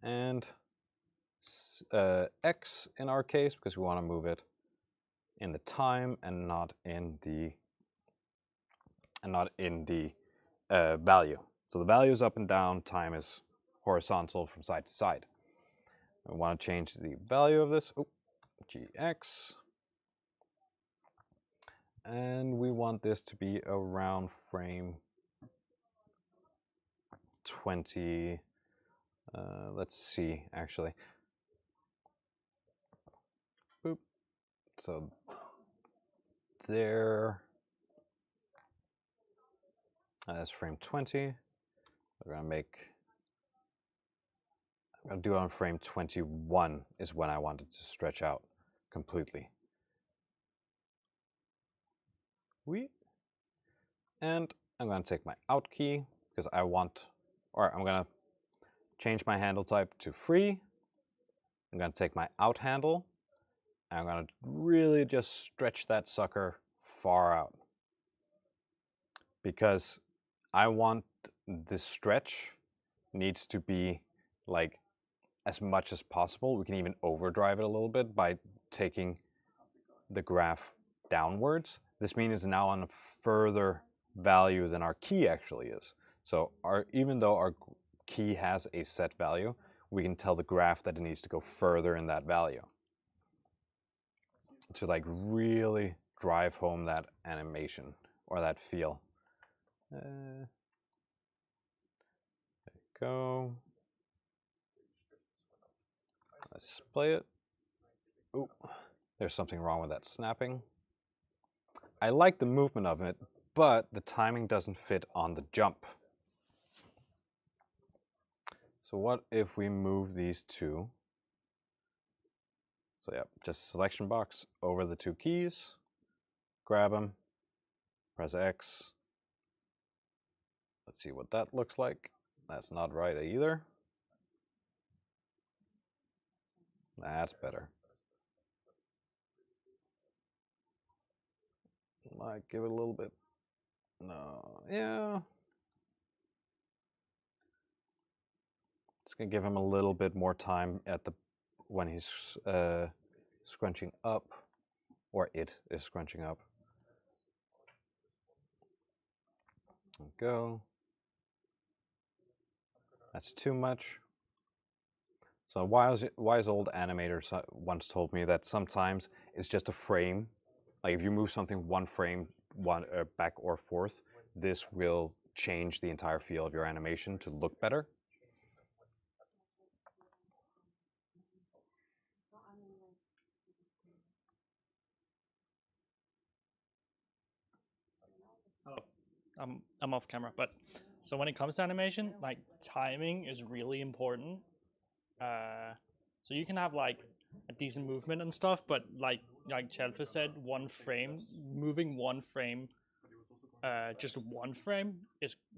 and X in our case because we want to move it in the time and not in the value. So the value is up and down, time is horizontal from side to side. We want to change the value of this, GX, and we want this to be around frame 20. Let's see, actually. Boop. So there. That's frame 20. We're gonna make. I'm gonna do it on frame 21 is when I want it to stretch out completely. And I'm gonna take my out key because I want, or I'm gonna change my handle type to free. I'm gonna take my out handle, and I'm gonna really just stretch that sucker far out. Because I want this stretch needs to be like as much as possible. We can even overdrive it a little bit by taking the graph downwards. This mean is now on a further value than our key actually is. So even though our key has a set value, we can tell the graph that it needs to go further in that value to like really drive home that animation or that feel. There you go. Let's play it. Ooh, there's something wrong with that snapping. I like the movement of it, but the timing doesn't fit on the jump. So what if we move these two? So yeah, just selection box over the two keys, grab them, press X. Let's see what that looks like. That's not right either. That's better. Might give it a little bit. No, yeah. It's gonna give him a little bit more time at the when he's scrunching up, or it is scrunching up. There we go. That's too much. So wise old animator once told me that sometimes it's just a frame. Like if you move something one frame back or forth, this will change the entire feel of your animation to look better. I'm off camera, but so when it comes to animation, like timing is really important. So you can have like a decent movement and stuff, but like Chelfa said, moving one frame, just one frame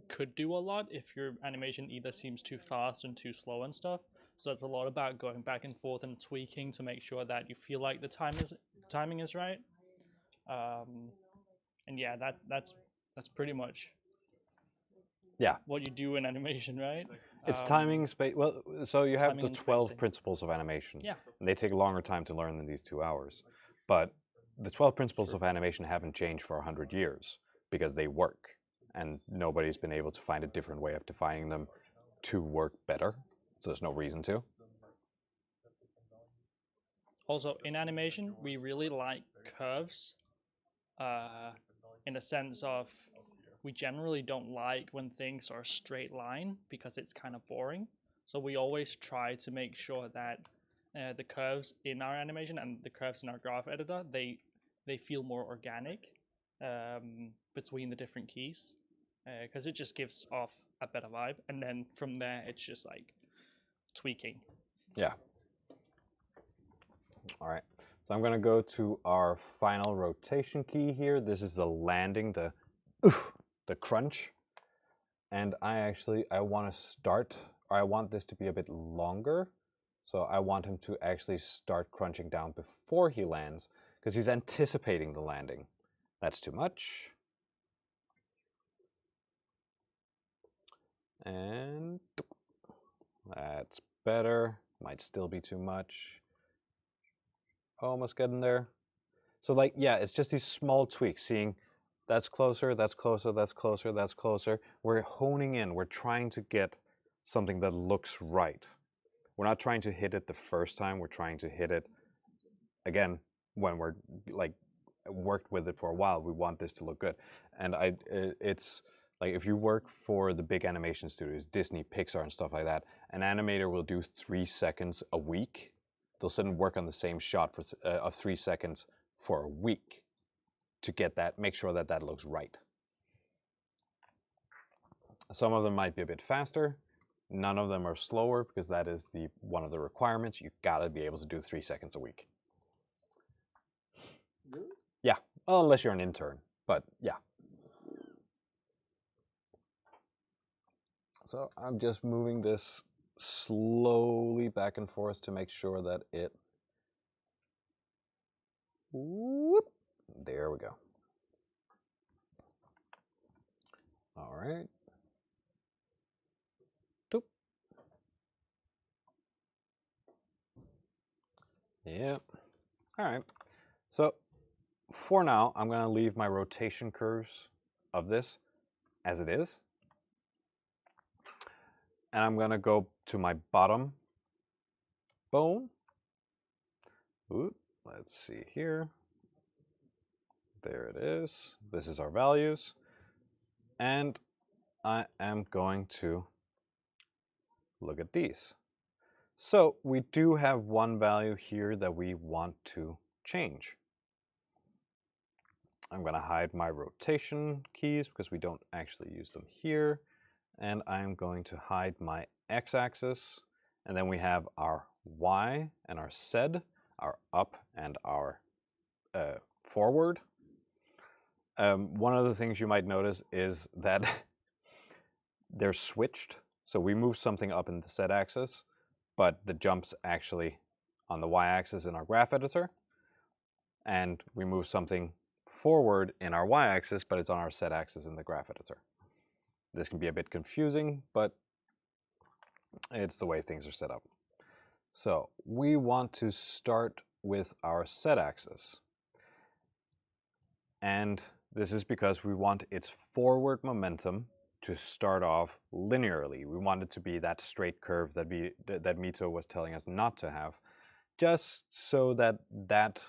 could do a lot if your animation either seems too fast and too slow and stuff. So it's a lot about going back and forth and tweaking to make sure that you feel like the timing is right. And yeah, that's pretty much what you do in animation, right? It's timing, space. Well, so you have the 12 spacing. principles of animation. Yeah. And they take a longer time to learn than these 2 hours. But the 12 principles of animation haven't changed for 100 years because they work. And nobody's been able to find a different way of defining them to work better. So there's no reason to. Also, in animation, we really like curves in the sense of we generally don't like when things are a straight line because it's kind of boring. So we always try to make sure that the curves in our animation and the curves in our graph editor, they feel more organic between the different keys because it just gives off a better vibe. And then from there, it's just like tweaking. Yeah. All right. So I'm going to go to our final rotation key here. This is the landing, the crunch. And I want to start, or I want this to be a bit longer. So I want him to actually start crunching down before he lands, because he's anticipating the landing. That's too much. And that's better. Might still be too much. Almost getting there. So like, yeah, it's just these small tweaks, seeing that's closer, that's closer, that's closer, that's closer. We're honing in. We're trying to get something that looks right. We're not trying to hit it the first time. We're trying to hit it again when we're like worked with it for a while. We want this to look good. And it's like if you work for the big animation studios, Disney, Pixar, and stuff like that, an animator will do 3 seconds a week. They'll sit and work on the same shot for of 3 seconds for a week to get that, make sure that that looks right. Some of them might be a bit faster. None of them are slower because that is one of the requirements. You gotta be able to do 3 seconds a week. Really? Yeah, well, unless you're an intern, but yeah. So I'm just moving this slowly back and forth to make sure that it, whoop, there we go. All right. Doop. Yep. All right. So for now, I'm going to leave my rotation curves of this as it is. And I'm going to go to my bottom bone. Ooh, let's see here. There it is. This is our values. And I am going to look at these. So we do have one value here that we want to change. I'm going to hide my rotation keys because we don't actually use them here. And I'm going to hide my x-axis. And then we have our y and our z, our up and our forward. One of the things you might notice is that they're switched. So we move something up in the z-axis, but the jump's actually on the y-axis in our graph editor. And we move something forward in our y-axis, but it's on our z-axis in the graph editor. This can be a bit confusing, but it's the way things are set up. So we want to start with our z-axis. And this is because we want its forward momentum to start off linearly. We want it to be that straight curve that Mito was telling us not to have, just so that that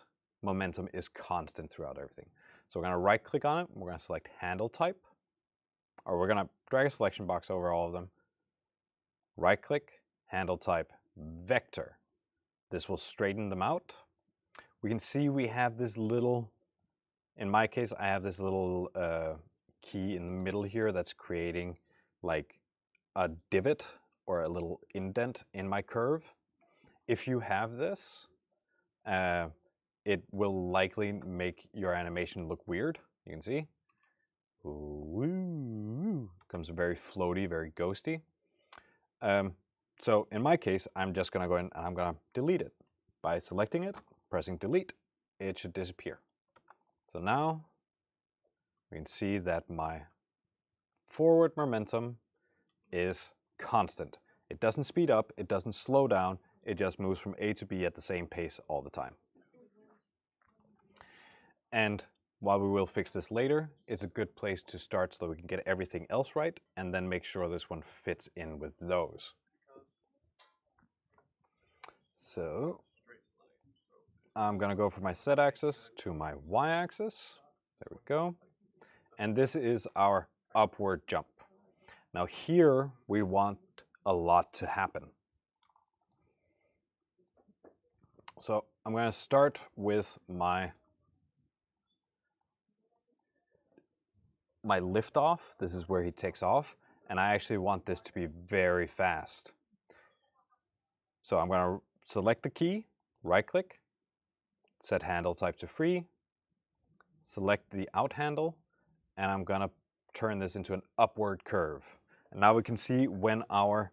momentum is constant throughout everything. So we're going to right click on it, we're going to select handle type, or we're going to drag a selection box over all of them, right click, handle type, vector. This will straighten them out. We can see we have this little, in my case, I have this little key in the middle here that's creating like a divot or a little indent in my curve. If you have this, it will likely make your animation look weird. You can see. Ooh, comes very floaty, very ghosty. So in my case, I'm just going to go in and I'm going to delete it. By selecting it, pressing delete, it should disappear. So now we can see that my forward momentum is constant. It doesn't speed up, it doesn't slow down, it just moves from A to B at the same pace all the time. And while we will fix this later, it's a good place to start so that we can get everything else right and then make sure this one fits in with those. So I'm going to go from my z-axis to my y-axis. There we go. And this is our upward jump. Now here we want a lot to happen. So I'm going to start with my liftoff. This is where he takes off, and I actually want this to be very fast. So I'm going to select the key, right click, set handle type to free, select the out handle, and I'm going to turn this into an upward curve. And now we can see when our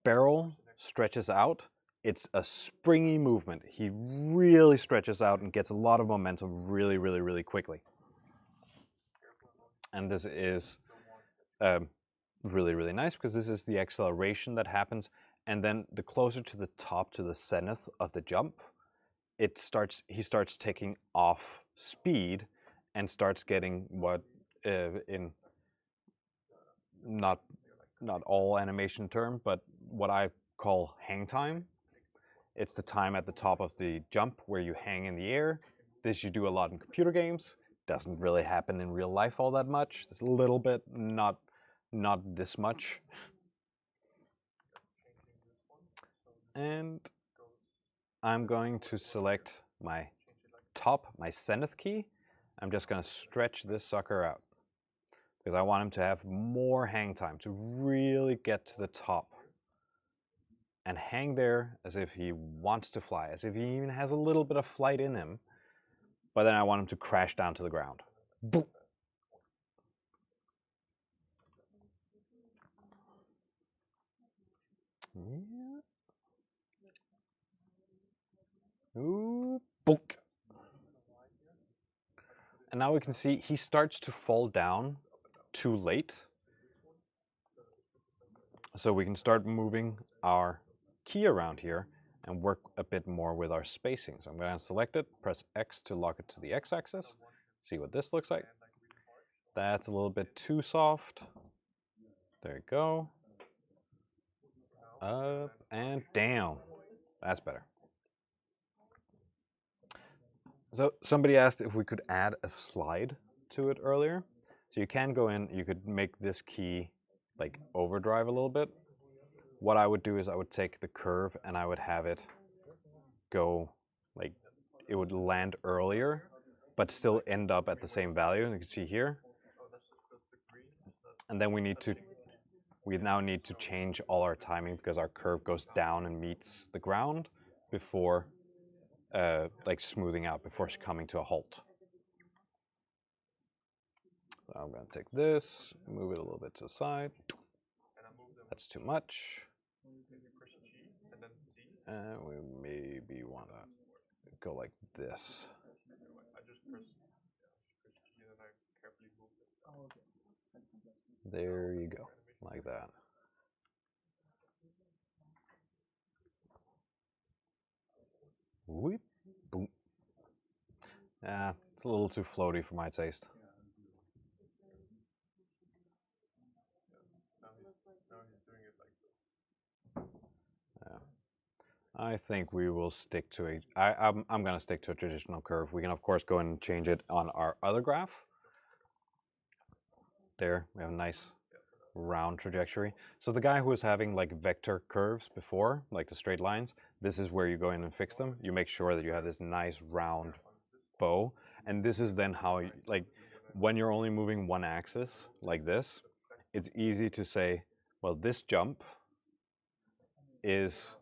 barrel stretches out, it's a springy movement. He really stretches out and gets a lot of momentum really, really, really quickly. And this is really, really nice because this is the acceleration that happens. And then the closer to the top, to the zenith of the jump, he starts taking off speed and starts getting what in not all animation term, but what I call hang time. It's the time at the top of the jump where you hang in the air. This you do a lot in computer games. Doesn't really happen in real life all that much. Just a little bit, not this much. And I'm going to select my top, my zenith key. I'm just going to stretch this sucker out. because I want him to have more hang time, to really get to the top and hang there as if he wants to fly, as if he even has a little bit of flight in him. But then I want him to crash down to the ground. Boom. Yeah. Ooh, book. And now we can see he starts to fall down too late. So we can start moving our key around here and work a bit more with our spacing. So I'm going to select it, press X to lock it to the X-axis. See what this looks like. That's a little bit too soft. There you go. Up and down. That's better. So somebody asked if we could add a slide to it earlier. So you can go in, you could make this key like overdrive a little bit. What I would do is I would take the curve and I would have it go like, it would land earlier, but still end up at the same value. And you can see here. And then we now need to change all our timing because our curve goes down and meets the ground before like smoothing out, before coming to a halt. So I'm going to take this, move it a little bit to the side. That's too much. And we maybe want to go like this. There you go, like that. Whoop, boom. Yeah, it's a little too floaty for my taste. Yeah. I think we will stick to I'm going to stick to a traditional curve. We can of course go and change it on our other graph. There, we have a nice round trajectory. So the guy who was having like vector curves before, like the straight lines, this is where you go in and fix them. You make sure that you have this nice round bow. And this is then how, like, when you're only moving one axis like this, it's easy to say, well, this jump is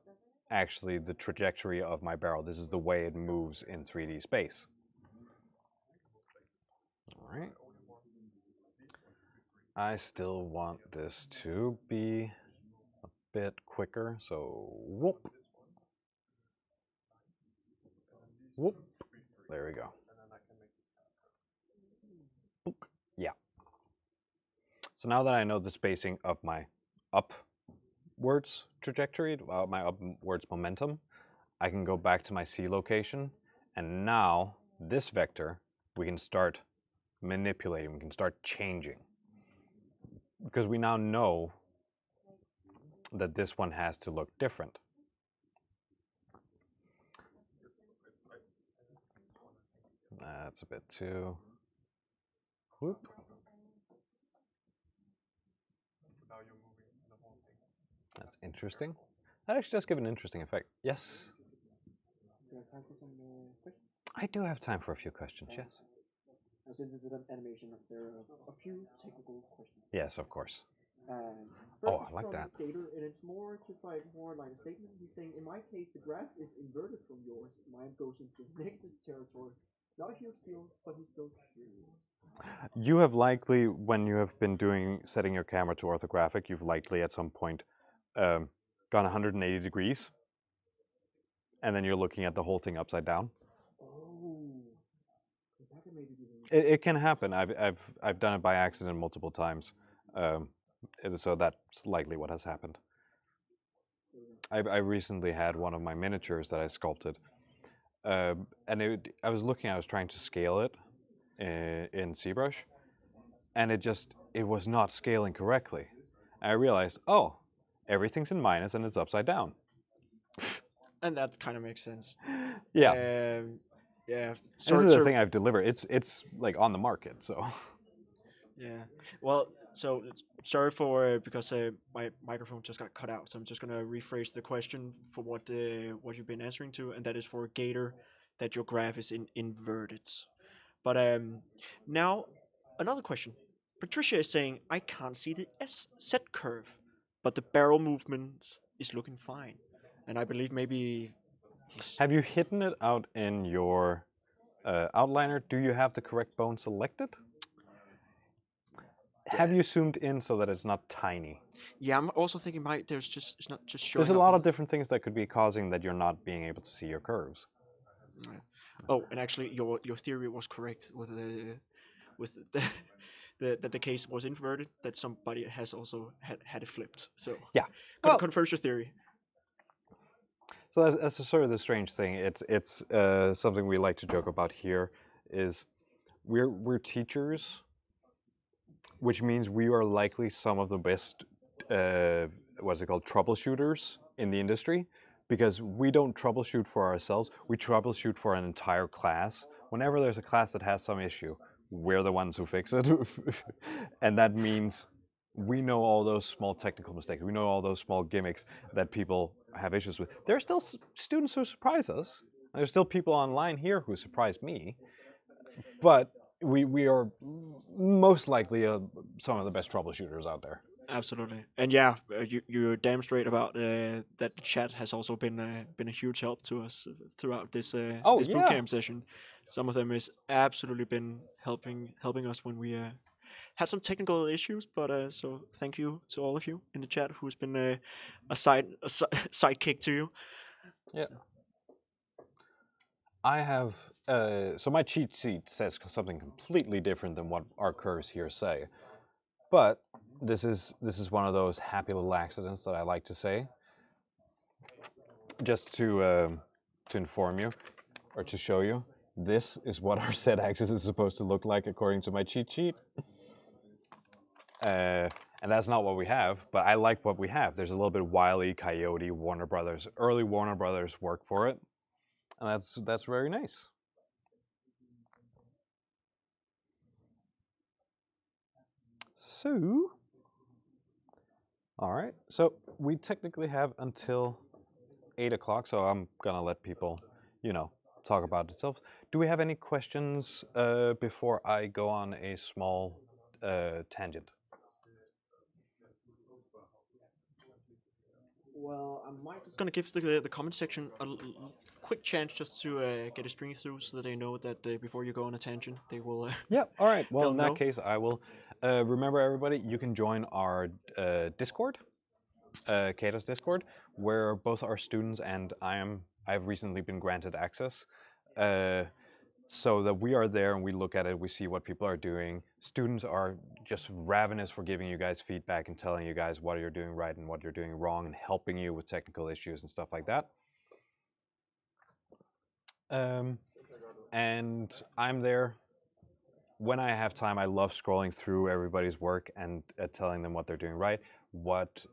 actually the trajectory of my barrel. This is the way it moves in 3D space. All right. I still want this to be a bit quicker, so whoop. Whoop. There we go. Book. Yeah. So now that I know the spacing of my upwards trajectory, my upwards momentum, I can go back to my C location, and now this vector we can start manipulating, we can start changing. Because we now know that this one has to look different. That's a bit too... Whoop. That's interesting. That actually does give an interesting effect. Yes? Do you have time for some questions? I do have time for a few questions, yes. Since it's an animation, there are a few technical questions. Yes, of course. First I like that. Gator, and it's more just like a statement. He's saying, in my case, the graph is inverted from yours. Mine goes into negative territory. Not a huge deal, but he's still curious. You have likely, when you have been setting your camera to orthographic, you've likely at some point gone 180 degrees, and then you're looking at the whole thing upside down. Oh, that can maybe be It can happen. I've done it by accident multiple times, so that's likely what has happened. I recently had one of my miniatures that I sculpted, and I was trying to scale it in ZBrush, and it was not scaling correctly. And I realized, oh, everything's in minus and it's upside down. And that kind of makes sense. Yeah. Yeah. This is the thing I've delivered. It's like on the market, so. Yeah. Well, so sorry for because my microphone just got cut out. So I'm just gonna rephrase the question for what you've been answering to, and that is for Gator, that your graph is inverted. But now another question. Patricia is saying, I can't see the Z curve, but the barrel movement is looking fine. And I believe maybe he's... Have you hidden it out in your outliner? Do you have the correct bone selected? Have you zoomed in so that it's not tiny? Yeah, I'm also thinking it's not just showing There's a up. lot of different things that could be causing that you're not being able to see your curves. Yeah. Oh, and actually, your theory was correct with the case was inverted. That somebody has also had it flipped. So Yeah, well, confirms your theory. so that's sort of the strange thing. It's something we like to joke about here. Is we're teachers, which means we are likely some of the best what's it called, troubleshooters in the industry, because we don't troubleshoot for ourselves, we troubleshoot for an entire class. Whenever there's a class that has some issue, we're the ones who fix it. And that means we know all those small technical mistakes, we know all those small gimmicks that people have issues with. There are still students who surprise us. There's still people online here who surprise me, but we are most likely some of the best troubleshooters out there. Absolutely, and yeah, you're damn straight about that. The chat has also been a huge help to us throughout this this bootcamp session. Some of them has absolutely been helping us when we had some technical issues. But so thank you to all of you in the chat who's been a sidekick to you. Yeah. So. I have so my cheat sheet says something completely different than what our curves here say, but this is one of those happy little accidents that I like to say, just to inform you or to show you. This is what our Z axis is supposed to look like according to my cheat sheet. And that's not what we have, but I like what we have. There's a little bit of Wile E. Coyote, Warner Brothers, early Warner Brothers work for it, and that's very nice. So, all right. So we technically have until 8 o'clock. So I'm gonna let people, talk about themselves. Do we have any questions before I go on a small tangent? Well, I'm gonna give the comment section a quick chance just to get a string through, so that they know that before you go on a tangent, they will. Yeah. All right. Well, in that know. case, I will. Remember, everybody, you can join our Discord, CADA's Discord, where both our students and I've recently been granted access. So that we are there and we look at it, we see what people are doing. Students are just ravenous for giving you guys feedback and telling you guys what you're doing right and what you're doing wrong and helping you with technical issues and stuff like that. And I'm there when I have time. I love scrolling through everybody's work and telling them what they're doing right.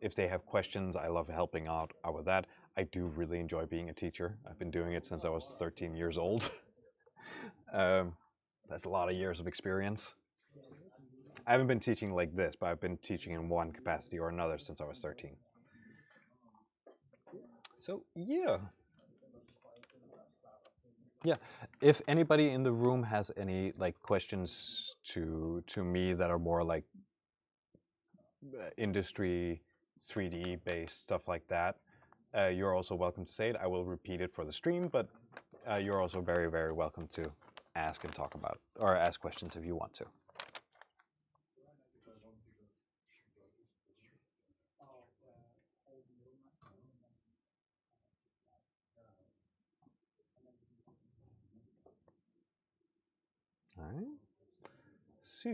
If they have questions, I love helping out with that. I do really enjoy being a teacher. I've been doing it since I was 13 years old. That's a lot of years of experience. I haven't been teaching like this, but I've been teaching in one capacity or another since I was 13. So yeah. If anybody in the room has any questions to me that are more like industry 3D based stuff like that, you're also welcome to say it. I will repeat it for the stream, but you're also very, very welcome to ask and talk about, or ask questions if you want to. All right. So,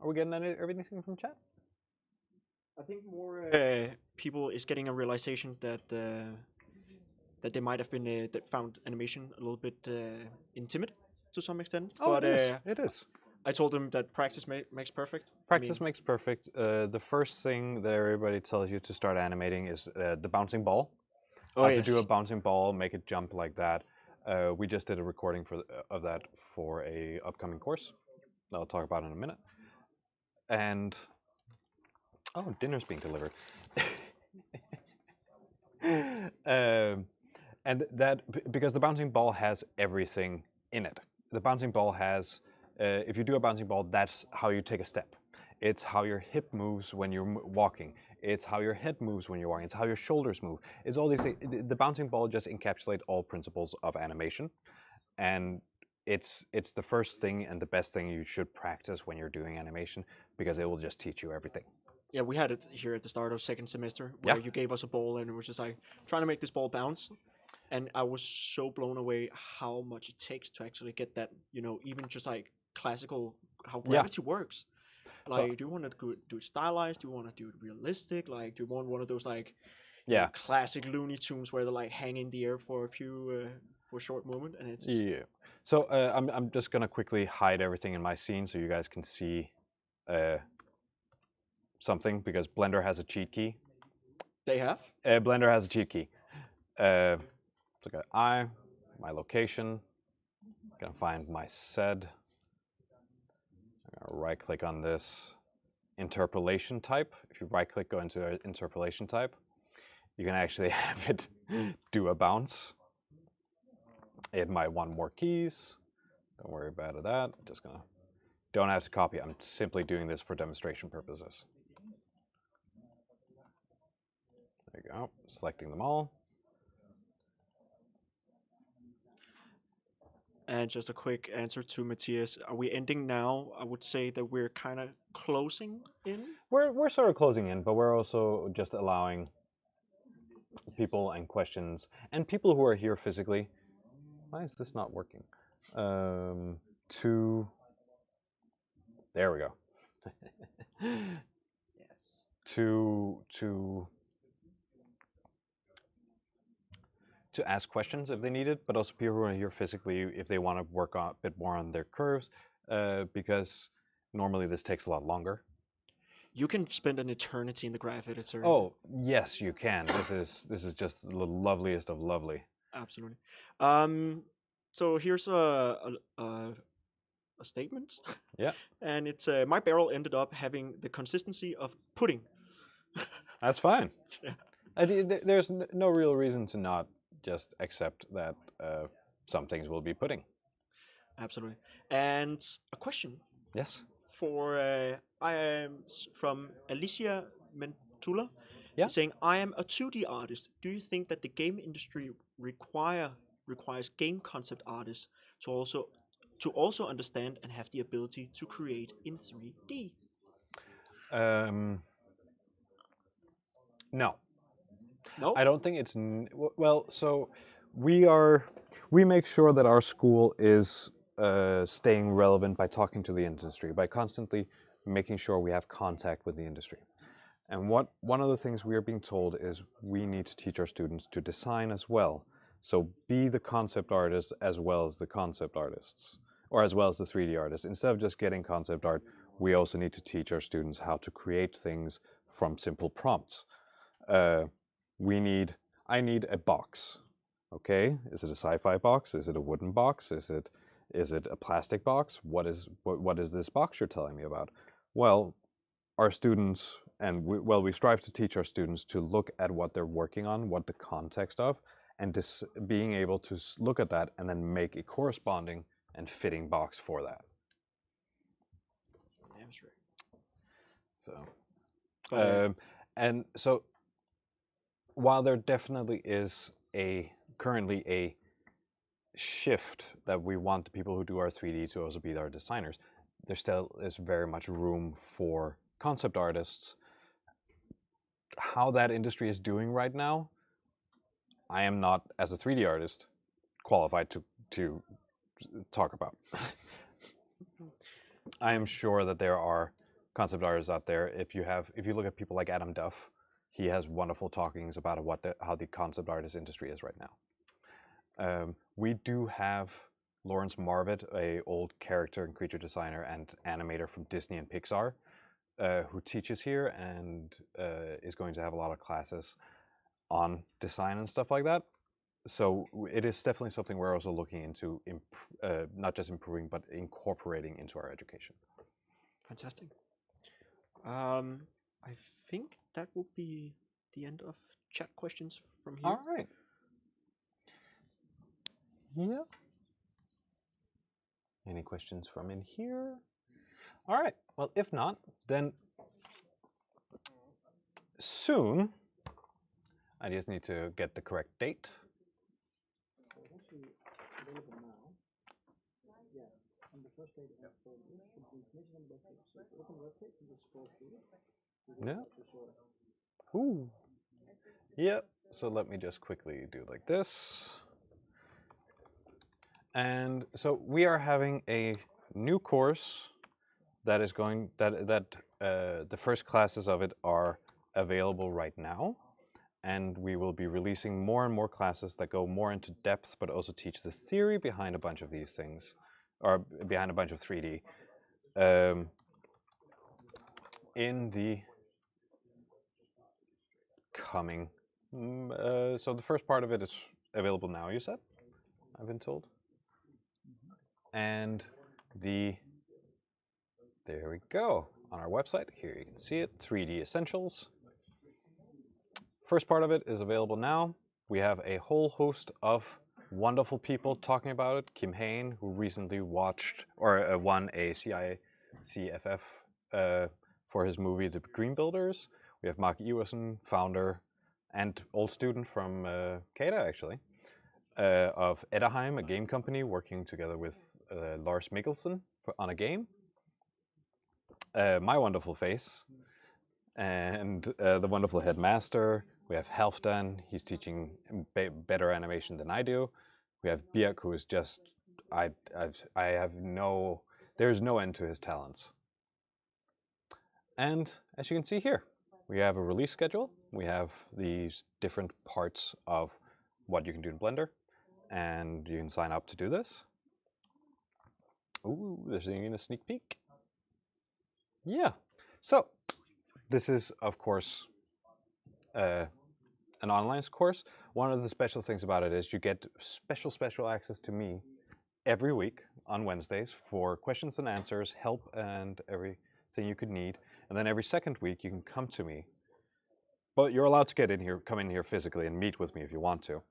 are we getting everything from chat? I think more people is getting a realization that that they might have been that found animation a little bit intimate to some extent. Oh, but it is. I told them that practice makes perfect. Practice makes perfect. The first thing that everybody tells you to start animating is the bouncing ball. Oh, How yes. to do a bouncing ball, make it jump like that. We just did a recording of that for a upcoming course that I'll talk about in a minute. And dinner's being delivered. And that, because the bouncing ball has everything in it. The bouncing ball has, if you do a bouncing ball, that's how you take a step. It's how your hip moves when you're walking. It's how your head moves when you're walking. It's how your shoulders move. It's all these things. The bouncing ball just encapsulates all principles of animation, and it's the first thing and the best thing you should practice when you're doing animation because it will just teach you everything. Yeah, we had it here at the start of second semester Yeah. where you gave us a ball and it was just like trying to make this ball bounce. And I was so blown away how much it takes to actually get that, even just like classical, how gravity works. Like, do you want to do it stylized? Do you want to do it realistic? Like, do you want one of those like, classic Looney Tunes where they like hang in the air for for a short moment and it's So I'm just gonna quickly hide everything in my scene so you guys can see something because Blender has a cheat key. They have? Blender has a cheat key. So I got my location. I'm gonna find my sed. I'm gonna right click on this interpolation type. If you right click, go into interpolation type, you can actually have it do a bounce. It might want more keys. Don't worry about that. Just gonna, don't have to copy. I'm simply doing this for demonstration purposes. There you go, selecting them all. And just a quick answer to Matthias. Are we ending now? I would say that we're kind of closing in. We're sort of closing in, but we're also just allowing people and questions and people who are here physically. Why is this not working? To there we go. Yes. To ask questions if they need it, but also people who are here physically if they want to work on a bit more on their curves, because normally this takes a lot longer. You can spend an eternity in the graph editor. Oh yes, you can. This is just the loveliest of lovely. Absolutely. So here's a statement. Yeah. And it's my barrel ended up having the consistency of pudding. That's fine. Yeah. There's no real reason to not just accept that some things will be pudding. Absolutely. And a question. Yes. For I am from Alicia Mentula. Yeah. Saying, I am a 2D artist. Do you think that the game industry requires game concept artists to also understand and have the ability to create in 3D? No. No. I don't think it's well. So we make sure that our school is staying relevant by talking to the industry, by constantly making sure we have contact with the industry. And one of the things we are being told is we need to teach our students to design as well. So be the concept artist as well as the concept artists, or as well as the 3D artists. Instead of just getting concept art, we also need to teach our students how to create things from simple prompts. I need a box. Okay, is it a sci-fi box? Is it a wooden box? Is it a plastic box? What is this box you're telling me about? Well, our students, and we strive to teach our students to look at what they're working on, what the context of, and being able to look at that and then make a corresponding and fitting box for that. That's right. So, and so, while there definitely is currently a shift that we want the people who do our 3D to also be our designers, there still is very much room for concept artists. How that industry is doing right now, I am not, as a 3D artist, qualified to talk about. I am sure that there are concept artists out there. If you look at people like Adam Duff, he has wonderful talkings about how the concept artist industry is right now. We do have Lawrence Marvitt, a old character and creature designer and animator from Disney and Pixar, who teaches here and is going to have a lot of classes on design and stuff like that. So it is definitely something we're also looking into, not just improving, but incorporating into our education. Fantastic. I think that will be the end of chat questions from here. All right. Yeah. Any questions from in here? All right. Well, if not, then soon. I just need to get the correct date. Yeah. Ooh. Yep. So let me just quickly do like this. And so we are having a new course that is going the first classes of it are available right now, and we will be releasing more and more classes that go more into depth, but also teach the theory behind a bunch of these things, or behind a bunch of 3D. In the coming, so the first part of it is available now. You said, I've been told, and there we go on our website. Here you can see it, 3D Essentials. First part of it is available now. We have a whole host of wonderful people talking about it. Kim Hain, who recently watched or won a CFF for his movie The Dream Builders. We have Mark Iversen, founder and old student from CADA, actually, of Edaheim, a game company, working together with Lars Mikkelsen on a game. My wonderful face, and the wonderful headmaster. We have Halfdan, he's teaching better animation than I do. We have Birk, who is just, there's no end to his talents. And as you can see here, we have a release schedule. We have these different parts of what you can do in Blender, and you can sign up to do this. Ooh, there's even a sneak peek. Yeah, so this is, of course, an online course. One of the special things about it is you get special access to me every week on Wednesdays for questions and answers, help, and everything you could need. And then every second week you can come to me. But you're allowed to come in here physically and meet with me if you want to.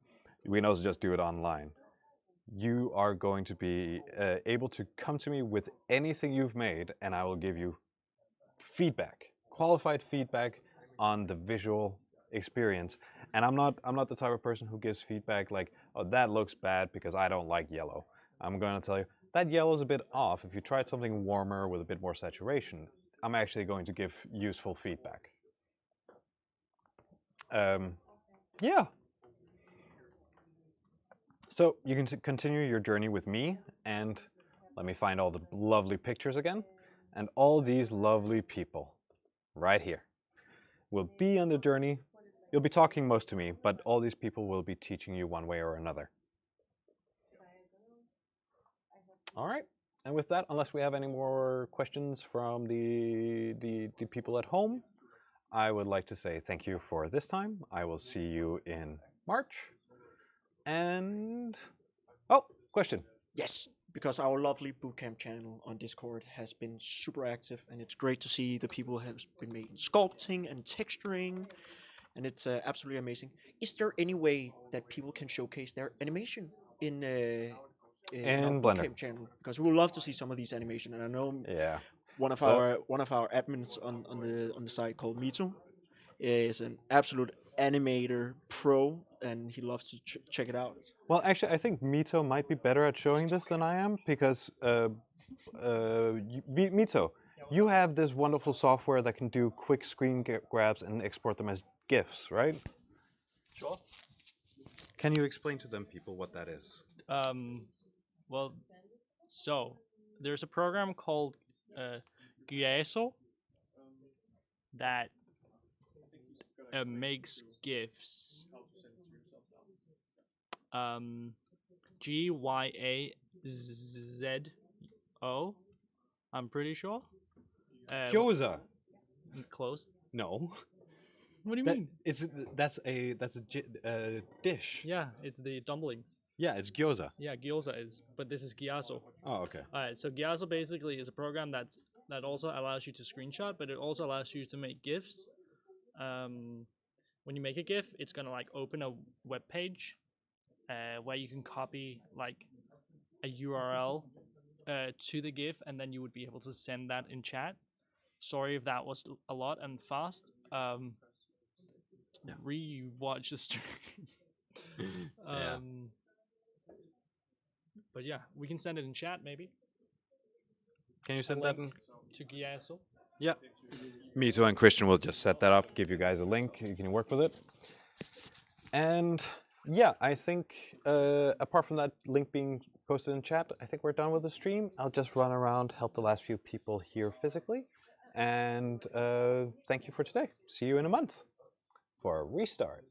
We can also just do it online. You are going to be able to come to me with anything you've made, and I will give you feedback, qualified feedback on the visual experience. And I'm not the type of person who gives feedback like, oh, that looks bad because I don't like yellow. I'm going to tell you that yellow is a bit off. If you tried something warmer with a bit more saturation, I'm actually going to give useful feedback. Yeah. So you can continue your journey with me, and let me find all the lovely pictures again, and all these lovely people right here will be on the journey. You'll be talking most to me, but all these people will be teaching you one way or another. All right. And with that, unless we have any more questions from the people at home, I would like to say thank you for this time. I will see you in March. And oh, question. Yes, because our lovely Bootcamp channel on Discord has been super active, and it's great to see the people have been making sculpting and texturing, and it's absolutely amazing. Is there any way that people can showcase their animation in our In Blender. Bootcamp channel? Because we would love to see some of these animation, and I know Yeah. one of our admins on the site called Mito is an absolute animator pro, and he loves to check it out. Well, actually, I think Mito might be better at showing this than I am because Mito, you have this wonderful software that can do quick screen grabs and export them as GIFs, right? Sure. Can you explain to them, people, what that is? Well, so there's a program called CADA that makes GIFs. GYAZO. I'm pretty sure. Gyoza. Close. No. What do you mean? That's a dish. Yeah, it's the dumplings. Yeah, it's gyoza. Yeah, gyoza is, but this is Gyazo. Oh, okay. All right, so Gyazo basically is a program that also allows you to screenshot, but it also allows you to make GIFs. When you make a GIF, it's gonna like open a web page where you can copy like a URL to the GIF, and then you would be able to send that in chat. Sorry if that was a lot and fast. Rewatch the stream. But yeah, we can send it in chat maybe. Can you send that in? To Giasso. Yeah. Mito and Christian will just set that up, give you guys a link, you can work with it. And yeah, I think apart from that link being posted in chat, I think we're done with the stream. I'll just run around, help the last few people here physically. And thank you for today. See you in a month for a restart.